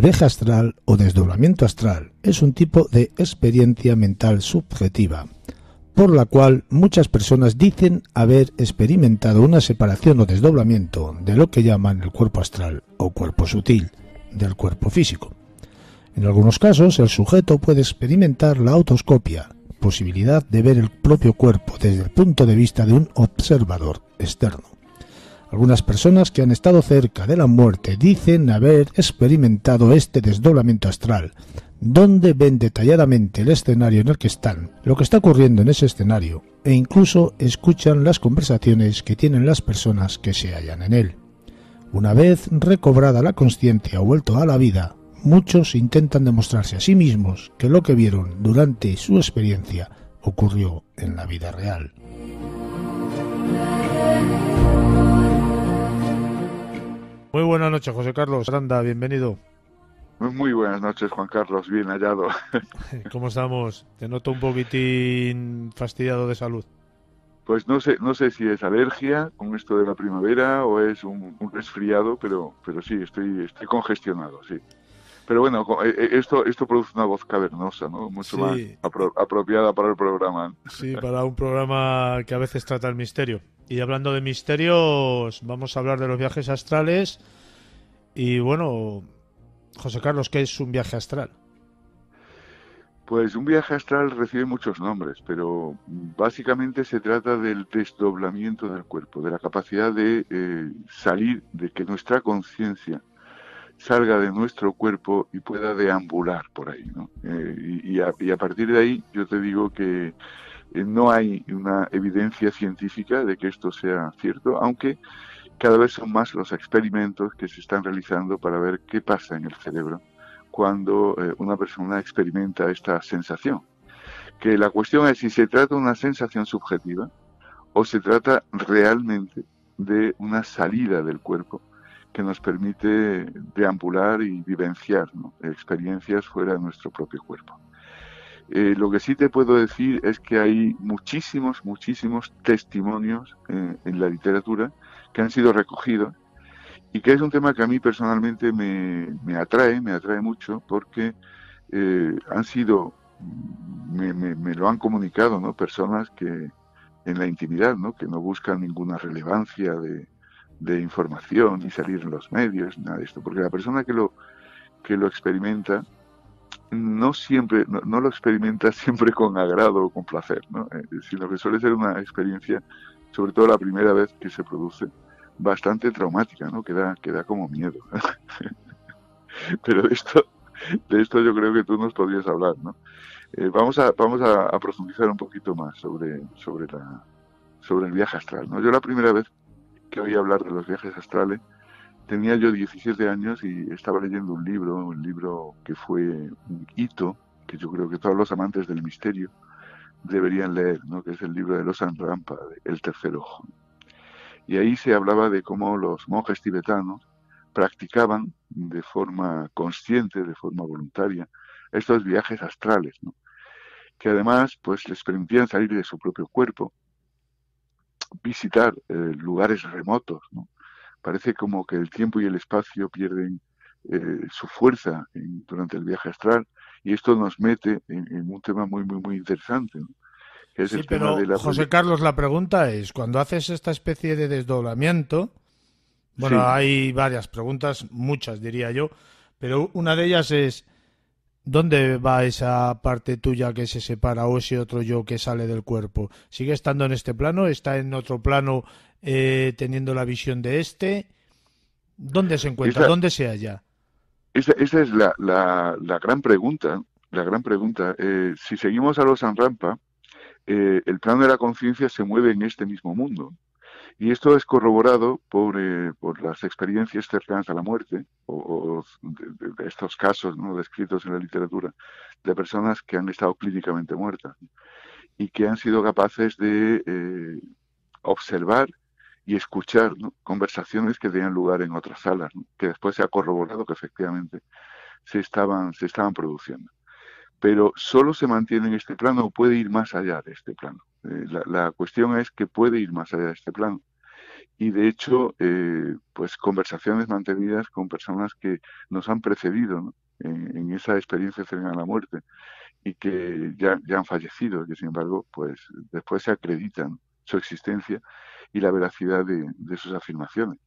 El viaje astral o desdoblamiento astral es un tipo de experiencia mental subjetiva, por la cual muchas personas dicen haber experimentado una separación o desdoblamiento de lo que llaman el cuerpo astral o cuerpo sutil del cuerpo físico. En algunos casos, el sujeto puede experimentar la autoscopia, posibilidad de ver el propio cuerpo desde el punto de vista de un observador externo. Algunas personas que han estado cerca de la muerte dicen haber experimentado este desdoblamiento astral, donde ven detalladamente el escenario en el que están, lo que está ocurriendo en ese escenario, e incluso escuchan las conversaciones que tienen las personas que se hallan en él. Una vez recobrada la consciencia o vuelto a la vida, muchos intentan demostrarse a sí mismos que lo que vieron durante su experiencia ocurrió en la vida real. Muy buenas noches, José Carlos Aranda, bienvenido. Muy buenas noches, Juan Carlos, bien hallado. ¿Cómo estamos? Te noto un poquitín fastidiado de salud. Pues no sé si es alergia con esto de la primavera o es un resfriado, pero sí, estoy congestionado, sí. Pero bueno, esto produce una voz cavernosa, ¿no? Mucho más Sí, apropiada para el programa. sí, para un programa que a veces trata el misterio. Y hablando de misterios, vamos a hablar de los viajes astrales. Y bueno, José Carlos, ¿qué es un viaje astral? Pues un viaje astral recibe muchos nombres, pero básicamente se trata del desdoblamiento del cuerpo, de la capacidad de salir, de que nuestra conciencia salga de nuestro cuerpo y pueda deambular por ahí, ¿no? Y a partir de ahí yo te digo que no hay una evidencia científica de que esto sea cierto, aunque cada vez son más los experimentos que se están realizando para ver qué pasa en el cerebro cuando una persona experimenta esta sensación. Que la cuestión es si se trata de una sensación subjetiva o se trata realmente de una salida del cuerpo que nos permite deambular y vivenciar, ¿no?, experiencias fuera de nuestro propio cuerpo. Lo que sí te puedo decir es que hay muchísimos testimonios en la literatura que han sido recogidos y que es un tema que a mí personalmente me atrae mucho porque han sido, me lo han comunicado, ¿no?, personas que en la intimidad, ¿no?, que no buscan ninguna relevancia de información ni salir en los medios, nada de esto, porque la persona que lo experimenta no siempre, no lo experimenta siempre con agrado o con placer, ¿no? Sino que suele ser una experiencia, sobre todo la primera vez que se produce, bastante traumática, ¿no? Que da como miedo. Pero de esto yo creo que tú nos podrías hablar, ¿no? Vamos a profundizar un poquito más sobre el viaje astral, ¿no? Yo la primera vez que oí hablar de los viajes astrales tenía yo 17 años y estaba leyendo un libro que fue un hito, que yo creo que todos los amantes del misterio deberían leer, ¿no?, que es el libro de Losang Rampa, El tercer ojo. Y ahí se hablaba de cómo los monjes tibetanos practicaban de forma consciente, de forma voluntaria, estos viajes astrales, ¿no?, que además pues les permitían salir de su propio cuerpo, visitar lugares remotos, ¿no? Parece como que el tiempo y el espacio pierden su fuerza durante el viaje astral y esto nos mete en un tema muy interesante, ¿no?, que es Sí, el tema pero de la José Carlos, la pregunta es, cuando haces esta especie de desdoblamiento, bueno, Sí, hay varias preguntas, muchas diría yo, pero una de ellas es, ¿dónde va esa parte tuya que se separa o ese otro yo que sale del cuerpo? ¿Sigue estando en este plano? ¿Está en otro plano teniendo la visión de este? ¿Dónde se encuentra? esa, ¿Dónde se halla? esa es la gran pregunta, la gran pregunta. Si seguimos a los Rampa, el plano de la conciencia se mueve en este mismo mundo. Y esto es corroborado por las experiencias cercanas a la muerte, o de estos casos, ¿no?, descritos en la literatura, de personas que han estado clínicamente muertas y que han sido capaces de observar y escuchar, ¿no?, conversaciones que tenían lugar en otras salas, ¿no?, que después se ha corroborado que efectivamente se estaban produciendo. Pero solo se mantiene en este plano o puede ir más allá de este plano. La cuestión es que puede ir más allá de este plano. Y de hecho, pues conversaciones mantenidas con personas que nos han precedido, ¿no? En esa experiencia cercana a la muerte y que ya han fallecido, que sin embargo, pues después se acreditan su existencia y la veracidad de sus afirmaciones.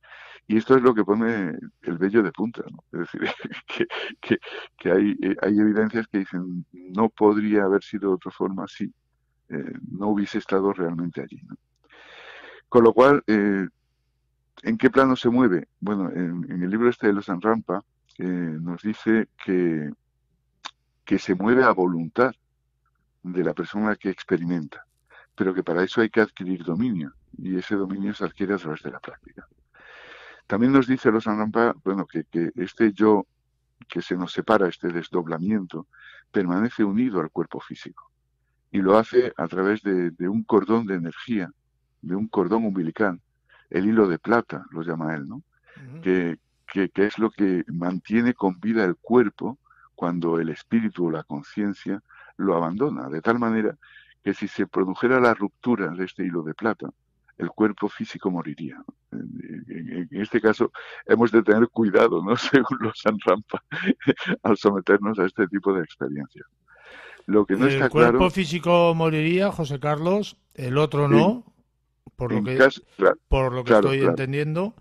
Y esto es lo que pone el vello de punta, ¿no? Es decir, que, que, que hay evidencias que dicen no podría haber sido de otra forma si no hubiese estado realmente allí, ¿no? Con lo cual, ¿en qué plano se mueve? Bueno, en el libro este de los Rampa nos dice que se mueve a voluntad de la persona que experimenta, pero que para eso hay que adquirir dominio, y ese dominio se adquiere a través de la práctica. También nos dice los Rampa, bueno, que este yo que se nos separa, este desdoblamiento, permanece unido al cuerpo físico y lo hace a través de un cordón de energía, de un cordón umbilical, el hilo de plata, lo llama él, ¿no? Ujú. Que, que es lo que mantiene con vida el cuerpo cuando el espíritu o la conciencia lo abandona, de tal manera que si se produjera la ruptura de este hilo de plata, el cuerpo físico moriría. En este caso, hemos de tener cuidado, ¿no? Según los Sanrampa, al someternos a este tipo de experiencias. Lo que no El está cuerpo claro, físico moriría, José Carlos, el otro en, no, por lo en que, caso, claro, por lo que claro, estoy claro, entendiendo.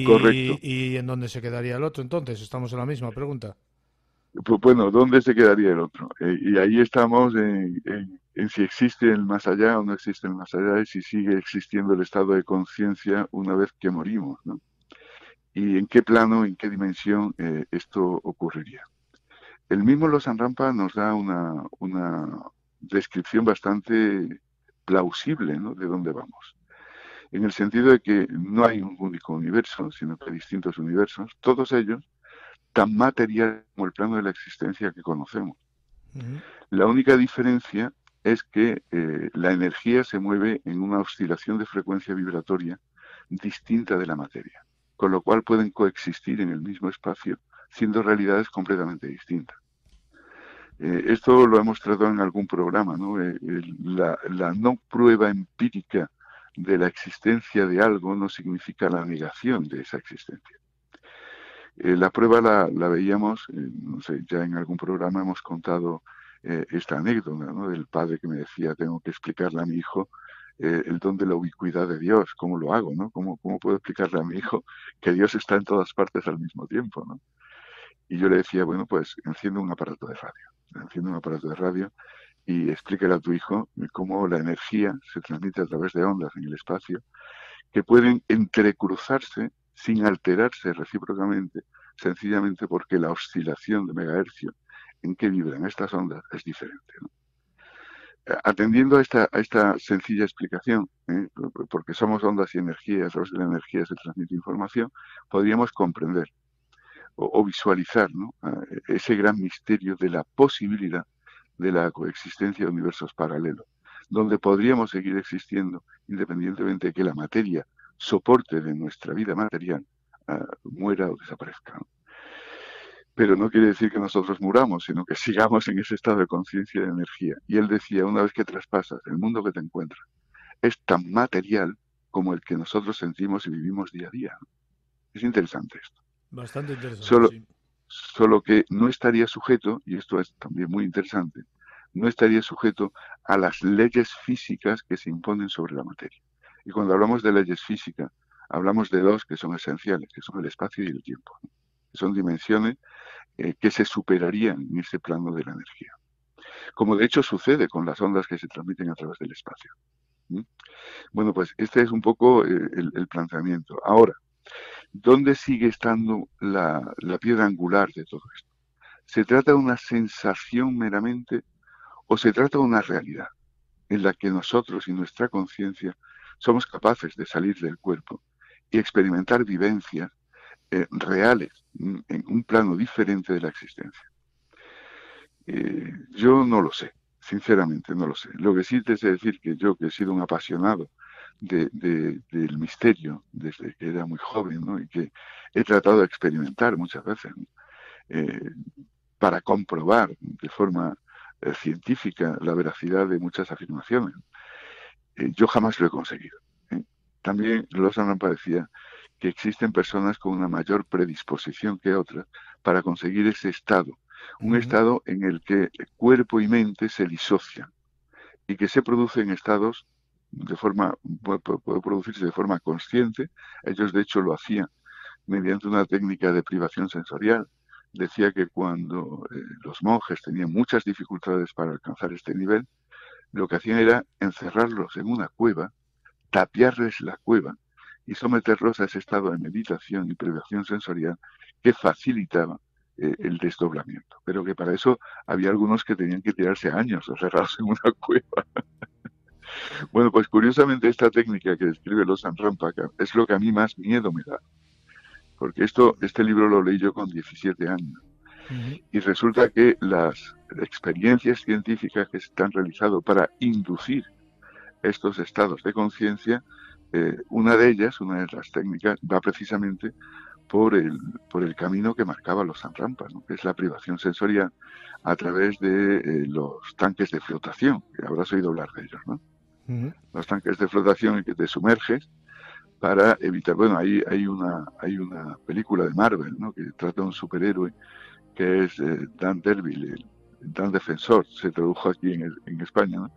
correcto. Y en dónde se quedaría el otro? Entonces, estamos en la misma pregunta. Pues bueno, ¿dónde se quedaría el otro? Y ahí estamos en si existe el más allá o no existe el más allá y si sigue existiendo el estado de conciencia una vez que morimos, ¿no? Y en qué plano, en qué dimensión esto ocurriría. El mismo Los Rampa nos da una descripción bastante plausible, ¿no? De dónde vamos. En el sentido de que no hay un único universo, sino que hay distintos universos, todos ellos tan material como el plano de la existencia que conocemos. Ujú. La única diferencia es que la energía se mueve en una oscilación de frecuencia vibratoria distinta de la materia, con lo cual pueden coexistir en el mismo espacio, siendo realidades completamente distintas. Esto lo hemos tratado en algún programa, ¿no? La no prueba empírica de la existencia de algo no significa la negación de esa existencia. La prueba la veíamos, no sé, ya en algún programa hemos contado esta anécdota, ¿no? Del padre que me decía, tengo que explicarle a mi hijo el don de la ubicuidad de Dios, ¿cómo lo hago, no? ¿Cómo puedo explicarle a mi hijo que Dios está en todas partes al mismo tiempo, ¿no? Y yo le decía, bueno, pues enciende un aparato de radio, enciende un aparato de radio y explícale a tu hijo cómo la energía se transmite a través de ondas en el espacio que pueden entrecruzarse sin alterarse recíprocamente, sencillamente porque la oscilación de megahercio en que vibran estas ondas es diferente, ¿no? Atendiendo a esta sencilla explicación, porque somos ondas y energía, a través de la energía se transmite información, podríamos comprender o visualizar, ¿no? Ese gran misterio de la posibilidad de la coexistencia de universos paralelos, donde podríamos seguir existiendo independientemente de que la materia, soporte de nuestra vida material, muera o desaparezca, ¿no? Pero no quiere decir que nosotros muramos, sino que sigamos en ese estado de conciencia y de energía. Y él decía, una vez que traspasas el mundo que te encuentras, es tan material como el que nosotros sentimos y vivimos día a día, ¿no? Es interesante esto. Bastante interesante, Solo, sí. solo que no estaría sujeto, y esto es también muy interesante, no estaría sujeto a las leyes físicas que se imponen sobre la materia. Y cuando hablamos de leyes físicas, hablamos de dos que son esenciales, que son el espacio y el tiempo, ¿no? Que son dimensiones que se superarían en ese plano de la energía. Como de hecho sucede con las ondas que se transmiten a través del espacio. ¿Sí? Bueno, pues este es un poco el planteamiento. Ahora, ¿dónde sigue estando la piedra angular de todo esto? ¿Se trata de una sensación meramente o se trata de una realidad en la que nosotros y nuestra conciencia somos capaces de salir del cuerpo y experimentar vivencias reales en un plano diferente de la existencia? Yo no lo sé, sinceramente no lo sé. Lo que sí te sé decir que yo, que he sido un apasionado del misterio desde que era muy joven, ¿no? Y que he tratado de experimentar muchas veces, ¿no? eh, para comprobar de forma científica la veracidad de muchas afirmaciones. Yo jamás lo he conseguido, ¿eh? también Lawson Rampa decía que existen personas con una mayor predisposición que otras para conseguir ese estado, un Ujú. estado en el que cuerpo y mente se disocian y que se produce en estados de forma, puede producirse de forma consciente. Ellos de hecho lo hacían mediante una técnica de privación sensorial. Decía que cuando los monjes tenían muchas dificultades para alcanzar este nivel, lo que hacían era encerrarlos en una cueva, tapiarles la cueva y someterlos a ese estado de meditación y privación sensorial que facilitaba el desdoblamiento. Pero que para eso había algunos que tenían que tirarse años encerrados en una cueva. Bueno, pues curiosamente esta técnica que describe Lawson Rampaka es lo que a mí más miedo me da, porque este libro lo leí yo con 17 años. Ujú. Y resulta que las experiencias científicas que se están realizando para inducir estos estados de conciencia, una de ellas, una de las técnicas, va precisamente por el camino que marcaba los Sanrampas, ¿no? Que es la privación sensorial a través de los tanques de flotación, que habrás oído hablar de ellos, ¿no? Ujú. Los tanques de flotación en que te sumerges para evitar, bueno, hay una película de Marvel, ¿no? Que trata de un superhéroe que es Dan Derville, el Dan Defensor, se tradujo aquí en España, ¿no?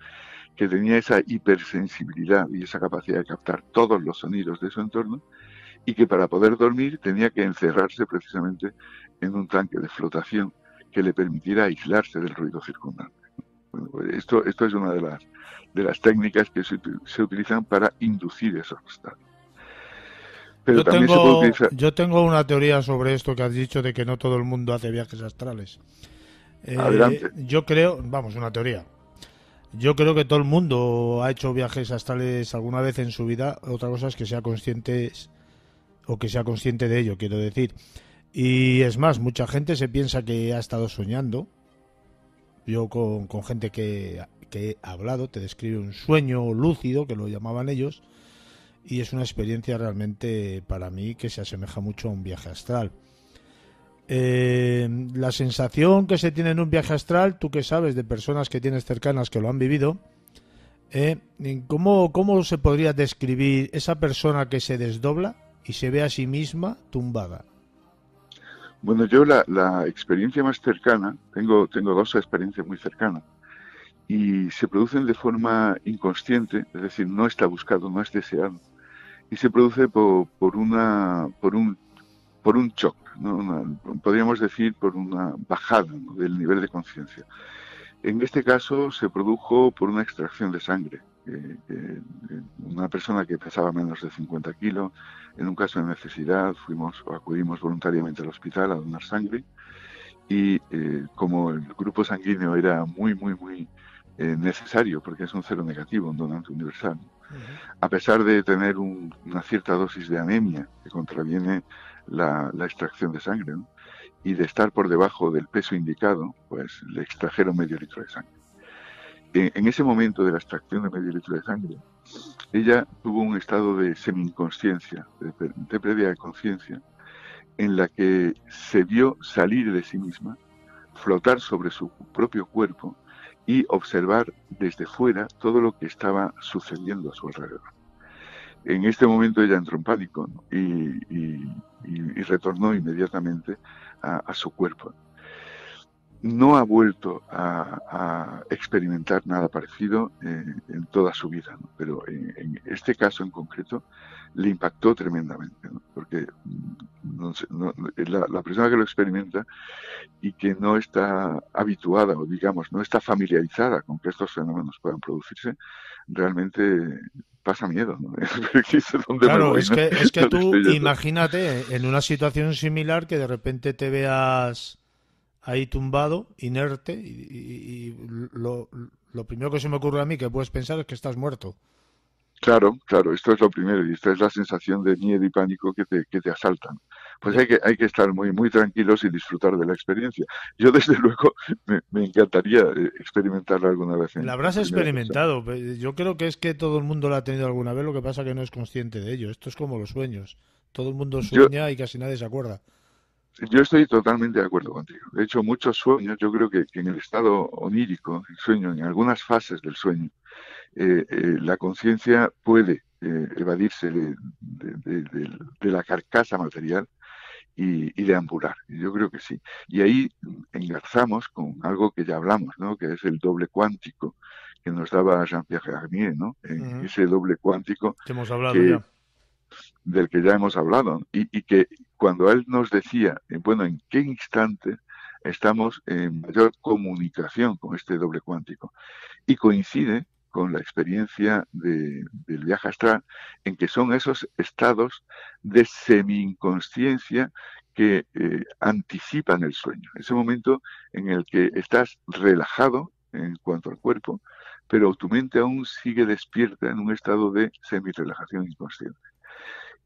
Que tenía esa hipersensibilidad y esa capacidad de captar todos los sonidos de su entorno y que para poder dormir tenía que encerrarse precisamente en un tanque de flotación que le permitiera aislarse del ruido circundante. Bueno, pues esto es una de las técnicas que se utilizan para inducir esos estados. Pero también se puede utilizar. Yo tengo una teoría sobre esto que has dicho de que no todo el mundo hace viajes astrales. Adelante. Yo creo, vamos, una teoría. Yo creo que todo el mundo ha hecho viajes astrales alguna vez en su vida. Otra cosa es que sea consciente o que sea consciente de ello, quiero decir. Y es más, mucha gente se piensa que ha estado soñando. Yo con gente que he hablado, te describe un sueño lúcido, que lo llamaban ellos, y es una experiencia realmente para mí que se asemeja mucho a un viaje astral. La sensación que se tiene en un viaje astral, tú que sabes de personas que tienes cercanas que lo han vivido, ¿cómo se podría describir esa persona que se desdobla y se ve a sí misma tumbada? Bueno, yo la experiencia más cercana, tengo dos experiencias muy cercanas, y se producen de forma inconsciente, es decir, no está buscado, no es deseado, y se produce por un shock, ¿no? Podríamos decir por una bajada, ¿no?, del nivel de conciencia. En este caso se produjo por una extracción de sangre. Una persona que pesaba menos de 50 kilos, en un caso de necesidad, acudimos voluntariamente al hospital a donar sangre y como el grupo sanguíneo era muy, muy, muy necesario, porque es un cero negativo, un donante universal, Ujú. a pesar de tener una cierta dosis de anemia que contraviene la extracción de sangre, ¿no?, y de estar por debajo del peso indicado, pues le extrajeron medio litro de sangre. En ese momento de la extracción de medio litro de sangre, ella tuvo un estado de semi-inconsciencia, de pérdida de conciencia, en la que se vio salir de sí misma, flotar sobre su propio cuerpo y observar desde fuera todo lo que estaba sucediendo a su alrededor. En este momento ella entró en pánico, ¿no?, y retornó inmediatamente a su cuerpo. No ha vuelto a experimentar nada parecido en toda su vida, ¿no? Pero en este caso en concreto le impactó tremendamente, ¿no? Porque la persona que lo experimenta y que no está habituada o digamos no está familiarizada con que estos fenómenos puedan producirse, realmente pasa miedo, ¿no? Dice, ¿dónde me Claro, voy? ¿No? es que ¿Dónde tú estoy yendo? imagínate en una situación similar que de repente te veas ahí tumbado, inerte, y lo primero que se me ocurre a mí que puedes pensar es que estás muerto. Claro, claro, esto es lo primero y esta es la sensación de miedo y pánico que te asaltan. Pues De- hay que estar muy, muy tranquilos y disfrutar de la experiencia. Yo, desde luego, me encantaría experimentarla alguna vez la en habrás primera persona. experimentado. Yo creo que es que todo el mundo lo ha tenido alguna vez, lo que pasa que no es consciente de ello. Esto es como los sueños. Todo el mundo Yo, sueña y casi nadie se acuerda. yo estoy totalmente de acuerdo contigo. De hecho, muchos sueños, yo creo que en el estado onírico, el sueño, en algunas fases del sueño, la conciencia puede evadirse de la carcasa material y deambular. Yo creo que sí. Y ahí engarzamos con algo que ya hablamos, ¿no? Que es el doble cuántico que nos daba Jean-Pierre Garnier, ¿no? Ujú. Ese doble cuántico Que hemos hablado que ya. del que ya hemos hablado, y que cuando él nos decía, bueno, en qué instante estamos en mayor comunicación con este doble cuántico, y coincide con la experiencia del viaje astral, en que son esos estados de semi-inconsciencia que anticipan el sueño, ese momento en el que estás relajado en cuanto al cuerpo, pero tu mente aún sigue despierta en un estado de semi-relajación inconsciente.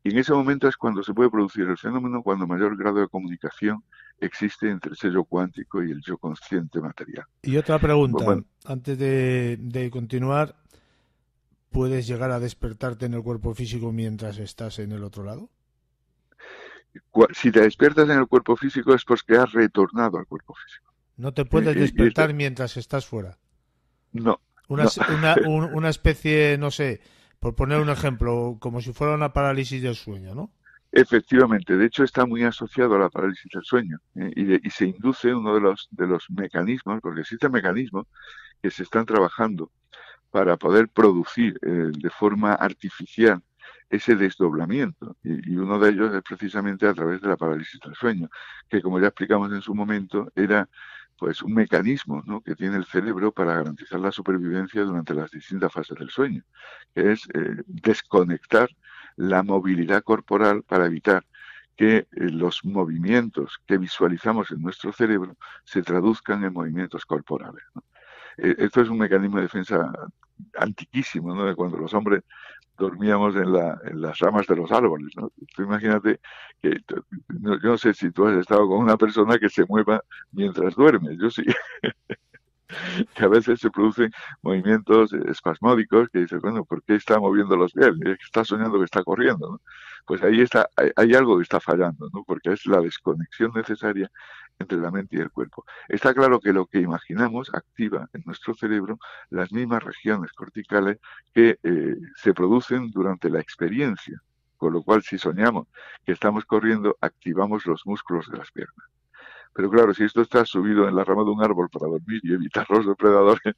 Y en ese momento es cuando se puede producir el fenómeno, cuando mayor grado de comunicación existe entre ese yo cuántico y el yo consciente material. Y otra pregunta, Bueno, antes de continuar, ¿puedes llegar a despertarte en el cuerpo físico mientras estás en el otro lado? si te despiertas en el cuerpo físico es porque has retornado al cuerpo físico. No te puedes Y esto, despertar mientras estás fuera. no, Una, no, una especie, no sé, por poner un ejemplo, como si fuera una parálisis del sueño, ¿no? efectivamente, de hecho está muy asociado a la parálisis del sueño, y se induce uno de los mecanismos, porque existen mecanismos que se están trabajando para poder producir de forma artificial ese desdoblamiento. Y uno de ellos es precisamente a través de la parálisis del sueño, que como ya explicamos en su momento, era pues un mecanismo, ¿no?, que tiene el cerebro para garantizar la supervivencia durante las distintas fases del sueño, que es desconectar la movilidad corporal para evitar que los movimientos que visualizamos en nuestro cerebro se traduzcan en movimientos corporales, ¿no? Esto es un mecanismo de defensa antiquísimo, ¿no? De cuando los hombres dormíamos en las ramas de los árboles, ¿no? Tú imagínate que, yo no sé si tú has estado con una persona que se mueva mientras duerme, yo sí, que a veces se producen movimientos espasmódicos que dices, bueno, ¿por qué está moviendo los pies? Es que está soñando que está corriendo, ¿no? Pues ahí está, hay algo que está fallando, ¿no? Porque es la desconexión necesaria entre la mente y el cuerpo. Está claro que lo que imaginamos activa en nuestro cerebro las mismas regiones corticales que se producen durante la experiencia. Con lo cual, si soñamos que estamos corriendo, activamos los músculos de las piernas. Pero claro, si esto está subido en la rama de un árbol para dormir y evitar los depredadores,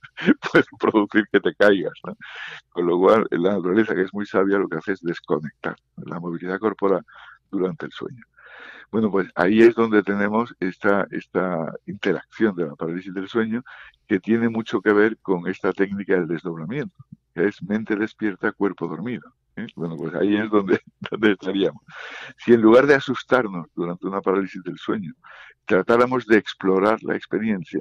puede producir que te caigas, ¿no? Con lo cual, la naturaleza, que es muy sabia, lo que hace es desconectar la movilidad corporal durante el sueño. Bueno, pues ahí es donde tenemos esta interacción de la parálisis del sueño, que tiene mucho que ver con esta técnica del desdoblamiento, que es mente despierta, cuerpo dormido, ¿eh? Bueno, pues ahí es donde, donde estaríamos. Si en lugar de asustarnos durante una parálisis del sueño, tratáramos de explorar la experiencia,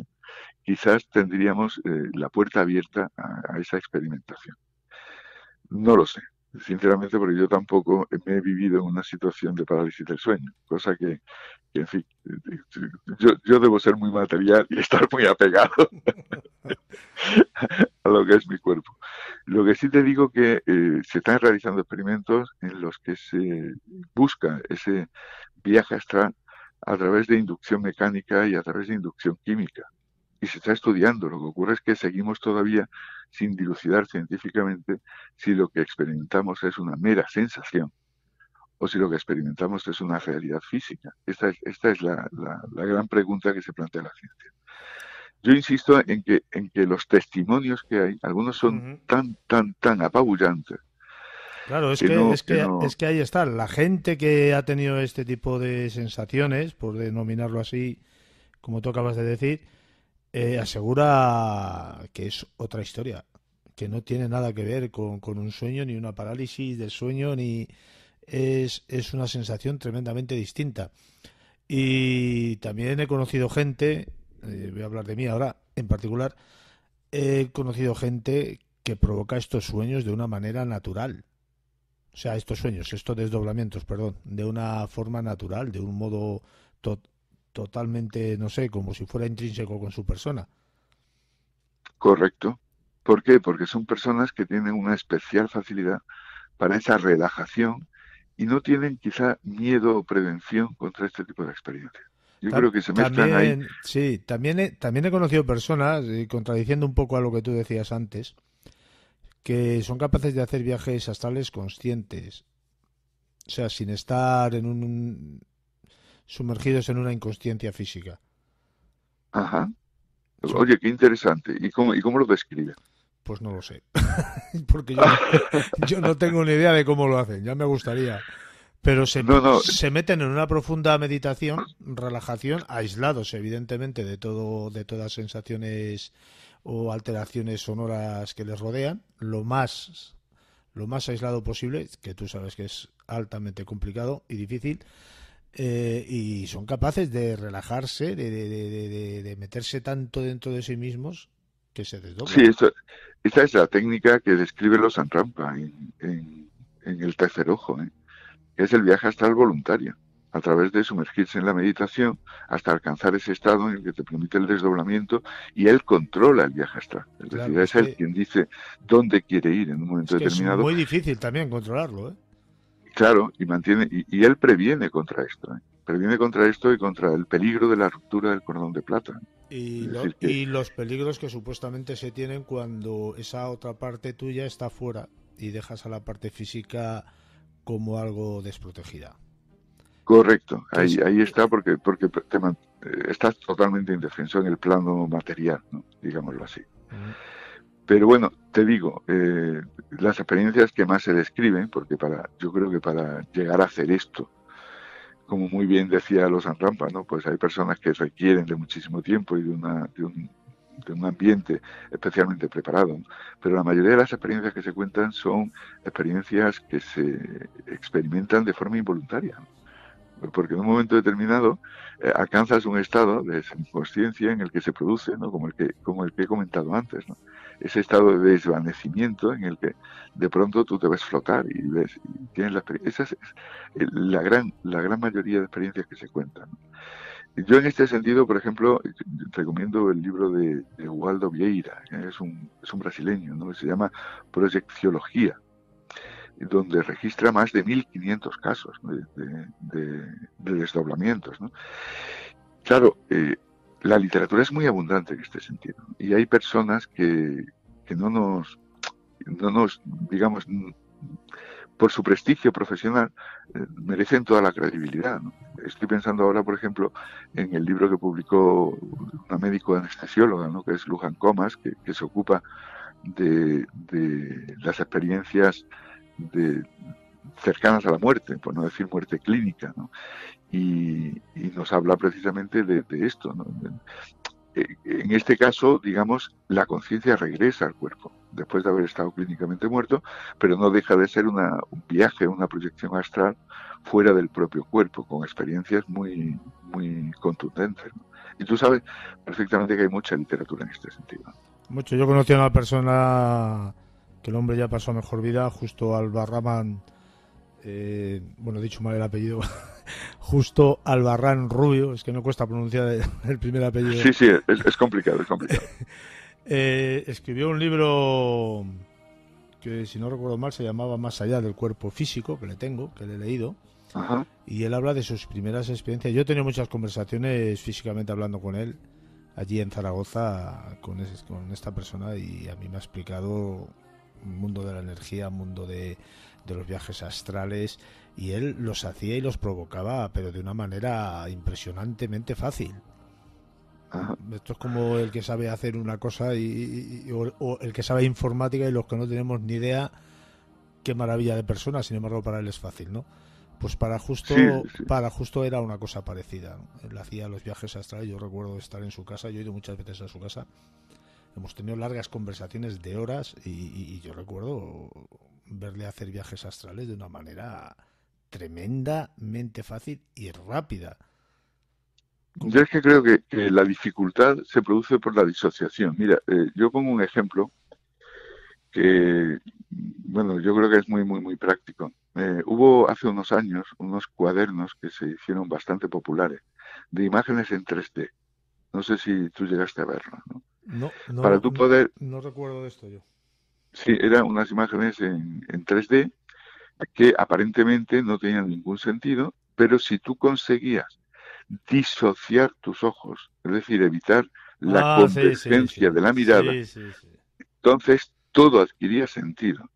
quizás tendríamos la puerta abierta a esa experimentación. No lo sé, sinceramente, porque yo tampoco me he vivido en una situación de parálisis del sueño, cosa que en fin, yo debo ser muy material y estar muy apegado a lo que es mi cuerpo. Lo que sí te digo que se están realizando experimentos en los que se busca ese viaje astral a través de inducción mecánica y a través de inducción química. Y se está estudiando. Lo que ocurre es que seguimos todavía sin dilucidar científicamente si lo que experimentamos es una mera sensación o si lo que experimentamos es una realidad física. Esta es la gran pregunta que se plantea la ciencia. Yo insisto en que los testimonios que hay, algunos son Ujú. tan apabullantes Claro, que no, es que ahí está. La gente que ha tenido este tipo de sensaciones, por denominarlo así, como tú acabas de decir, asegura que es otra historia, que no tiene nada que ver con un sueño, ni una parálisis del sueño, ni es una sensación tremendamente distinta. Y también he conocido gente, voy a hablar de mí ahora en particular, he conocido gente que provoca estos sueños de una manera natural. O sea, estos sueños, estos desdoblamientos, perdón, de una forma natural, de un modo to totalmente, no sé, como si fuera intrínseco con su persona. correcto. ¿Por qué? Porque son personas que tienen una especial facilidad para esa relajación y no tienen quizá miedo o prevención contra este tipo de experiencias. Yo creo que se mezclan ahí. También, sí, también he conocido personas, contradiciendo un poco a lo que tú decías antes, que son capaces de hacer viajes astrales conscientes, o sea, sin estar sumergidos en una inconsciencia física. Ajá. Son, Oye, qué interesante. ¿Y cómo lo describe? pues no lo sé, porque yo no tengo ni idea de cómo lo hacen, ya me gustaría. Pero No, no, se meten en una profunda meditación, relajación, aislados evidentemente de todas sensaciones o alteraciones sonoras que les rodean, lo más aislado posible, que tú sabes que es altamente complicado y difícil, y son capaces de relajarse, de meterse tanto dentro de sí mismos que se sí, desdoblan. esa es la técnica que describe los Rampa en el tercer ojo, ¿eh? Que es el viaje astral voluntario, a través de sumergirse en la meditación hasta alcanzar ese estado en el que te permite el desdoblamiento y él controla el viaje astral. Es decir, Claro, es él quien dice dónde quiere ir en un momento es que es determinado. muy difícil también controlarlo, ¿eh? Claro, y mantiene, y él previene contra esto, ¿eh? Previene contra esto y contra el peligro de la ruptura del cordón de plata. Es decir, que Y los peligros que supuestamente se tienen cuando esa otra parte tuya está fuera y dejas a la parte física como algo desprotegida. correcto, Que es, ahí está porque estás totalmente indefenso en el plano material, ¿no? Digámoslo así. mm, Pero bueno, te digo, las experiencias que más se describen, porque yo creo que para llegar a hacer esto, como muy bien decía los Rampa, ¿no? Pues hay personas que requieren de muchísimo tiempo y de un ambiente especialmente preparado, ¿no? Pero la mayoría de las experiencias que se cuentan son experiencias que se experimentan de forma involuntaria, ¿no? Porque en un momento determinado alcanzas un estado de inconsciencia en el que se produce, ¿no? Como el que he comentado antes, ¿no? Ese estado de desvanecimiento en el que de pronto tú te ves flotar y ves y tienes la experiencia. Esa es la gran mayoría de experiencias que se cuentan, ¿no? Yo en este sentido, por ejemplo, recomiendo el libro de Waldo Vieira, que es un brasileño, ¿no? Que se llama Proyecciología, donde registra más de 1.500 casos, ¿no? de desdoblamientos, ¿no? Claro, la literatura es muy abundante en este sentido, ¿no? Y hay personas que no nos, digamos, por su prestigio profesional, merecen toda la credibilidad, ¿no? Estoy pensando ahora, por ejemplo, en el libro que publicó una médico anestesióloga, ¿no? Que es Luján Comas, que se ocupa de las experiencias de, cercanas a la muerte, por no decir muerte clínica, ¿no? Y nos habla precisamente de esto, ¿no? En este caso, digamos, la conciencia regresa al cuerpo después de haber estado clínicamente muerto, pero no deja de ser un viaje, una proyección astral fuera del propio cuerpo, con experiencias muy, muy contundentes, ¿no? Y tú sabes perfectamente que hay mucha literatura en este sentido. mucho. Yo conocí a una persona que el hombre ya pasó a mejor vida, justo Albarrán, bueno, dicho mal el apellido, justo Albarrán Rubio, es que no cuesta pronunciar el primer apellido. Sí, sí, es complicado, es complicado. Escribió un libro que, si no recuerdo mal, se llamaba Más allá del cuerpo físico, que le tengo, que le he leído, Ajá. y él habla de sus primeras experiencias. Yo he tenido muchas conversaciones físicamente hablando con él, allí en Zaragoza, con esta persona, y a mí me ha explicado un mundo de la energía, un mundo de los viajes astrales, y él los hacía y los provocaba, pero de una manera impresionantemente fácil. Ajá. Esto es como el que sabe hacer una cosa o el que sabe informática, y los que no tenemos ni idea, qué maravilla de persona, sin embargo para él es fácil, ¿no? Pues Sí, sí. para justo era una cosa parecida, ¿no? Él hacía los viajes astrales. Yo recuerdo estar en su casa, yo he ido muchas veces a su casa, hemos tenido largas conversaciones de horas, y yo recuerdo verle hacer viajes astrales de una manera tremendamente fácil y rápida. Yo es que creo que la dificultad se produce por la disociación. Mira, yo pongo un ejemplo que, bueno, yo creo que es muy, muy, muy práctico. Hubo hace unos años unos cuadernos que se hicieron bastante populares de imágenes en 3D. No sé si tú llegaste a verlo, ¿no? No, Para no, tú poder, no recuerdo de esto yo. sí, eran unas imágenes en 3D que aparentemente no tenían ningún sentido, pero si tú conseguías disociar tus ojos, es decir, evitar la Ah, sí, sí, convergencia sí. de la mirada, Sí, sí, sí. entonces todo adquiría sentido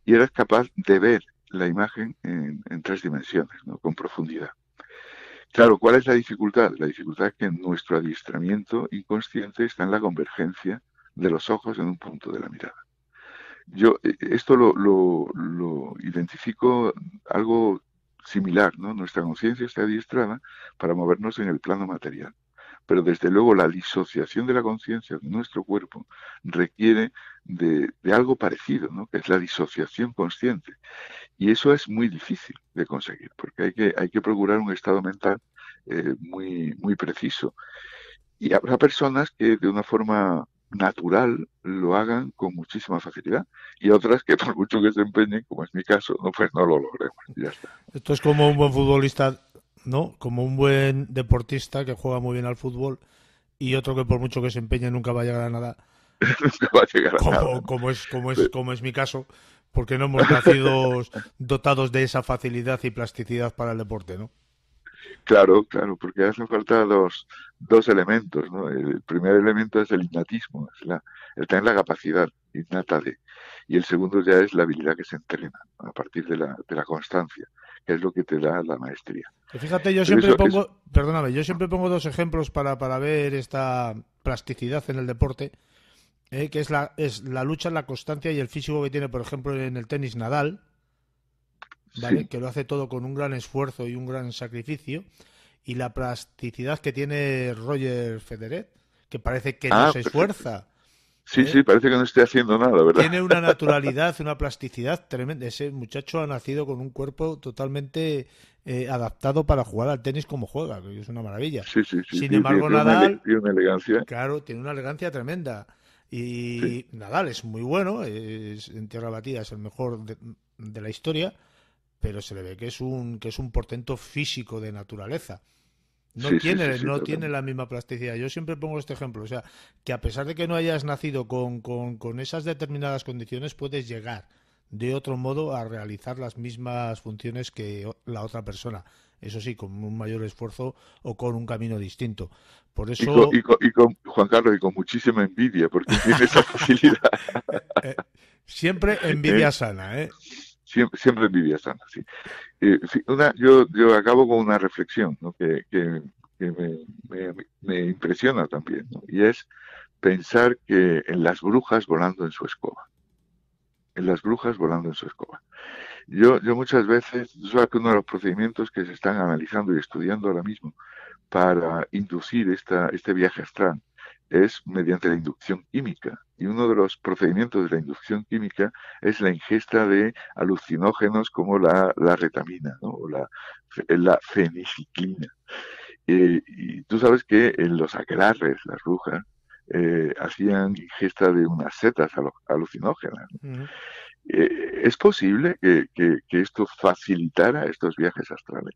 y eras capaz de ver la imagen en 3 dimensiones, ¿no? Con profundidad. Claro, ¿cuál es la dificultad? La dificultad es que nuestro adiestramiento inconsciente está en la convergencia de los ojos en un punto de la mirada. Yo esto lo identifico algo similar, ¿no? Nuestra conciencia está adiestrada para movernos en el plano material, pero desde luego la disociación de la conciencia de nuestro cuerpo requiere de algo parecido, ¿no? Que es la disociación consciente. Y eso es muy difícil de conseguir, porque hay que procurar un estado mental muy, muy preciso. Y habrá personas que de una forma natural lo hagan con muchísima facilidad y otras que por mucho que se empeñen, como es mi caso, no, pues no lo logremos. Ya está. Esto es como un buen futbolista, ¿no? Como un buen deportista que juega muy bien al fútbol y otro que por mucho que se empeñe nunca va a llegar a nada. Nunca va a llegar a nada, ¿no? Como es mi caso, porque no hemos nacido dotados de esa facilidad y plasticidad para el deporte, ¿no? Claro, claro, porque hacen falta dos elementos, ¿no? El primer elemento es el innatismo, es el tener la capacidad innata de, y el segundo ya es la habilidad que se entrena a partir de la constancia, que es lo que te da la maestría. Que fíjate, yo Pero siempre eso, pongo, perdóname, yo siempre pongo dos ejemplos para ver esta plasticidad en el deporte, que es la lucha, la constancia y el físico que tiene, por ejemplo, en el tenis Nadal, ¿vale? sí. Que lo hace todo con un gran esfuerzo y un gran sacrificio, y la plasticidad que tiene Roger Federer, que parece que no Ah, se perfecto. esfuerza, Sí, ¿eh? sí, parece que no esté haciendo nada, ¿verdad? Tiene una naturalidad, una plasticidad tremenda. Ese muchacho ha nacido con un cuerpo totalmente adaptado para jugar al tenis como juega, que es una maravilla. Sí, sí, sí, Sin embargo, Nadal, tiene una elegancia. claro, tiene una elegancia tremenda. Sí, Y Nadal es muy bueno, en tierra batida es el mejor de la historia, pero se le ve que es un portento físico de naturaleza. sí, sí, sí, sí, No tiene totalmente. la misma plasticidad. Yo siempre pongo este ejemplo, o sea, que a pesar de que no hayas nacido con esas determinadas condiciones, puedes llegar de otro modo a realizar las mismas funciones que la otra persona. Eso sí, con un mayor esfuerzo o con un camino distinto. Por eso, Juan Carlos, y con muchísima envidia, porque tiene esa facilidad. eh, siempre ¿Eh? envidia sana, ¿eh? Siempre, siempre envidia sana, sí. Yo acabo con una reflexión, ¿no? Que me impresiona también, ¿no? Y es pensar que en las brujas volando en su escoba, en las brujas volando en su escoba. Yo muchas veces, tú sabes que uno de los procedimientos que se están analizando y estudiando ahora mismo para inducir este viaje astral es mediante la inducción química. Y uno de los procedimientos de la inducción química es la ingesta de alucinógenos como la retamina, ¿no? O la feniciclina. Y tú sabes que en los aquelarres, las brujas, hacían ingesta de unas setas alucinógenas, ¿no? Ujú. ¿Es posible que esto facilitara estos viajes astrales?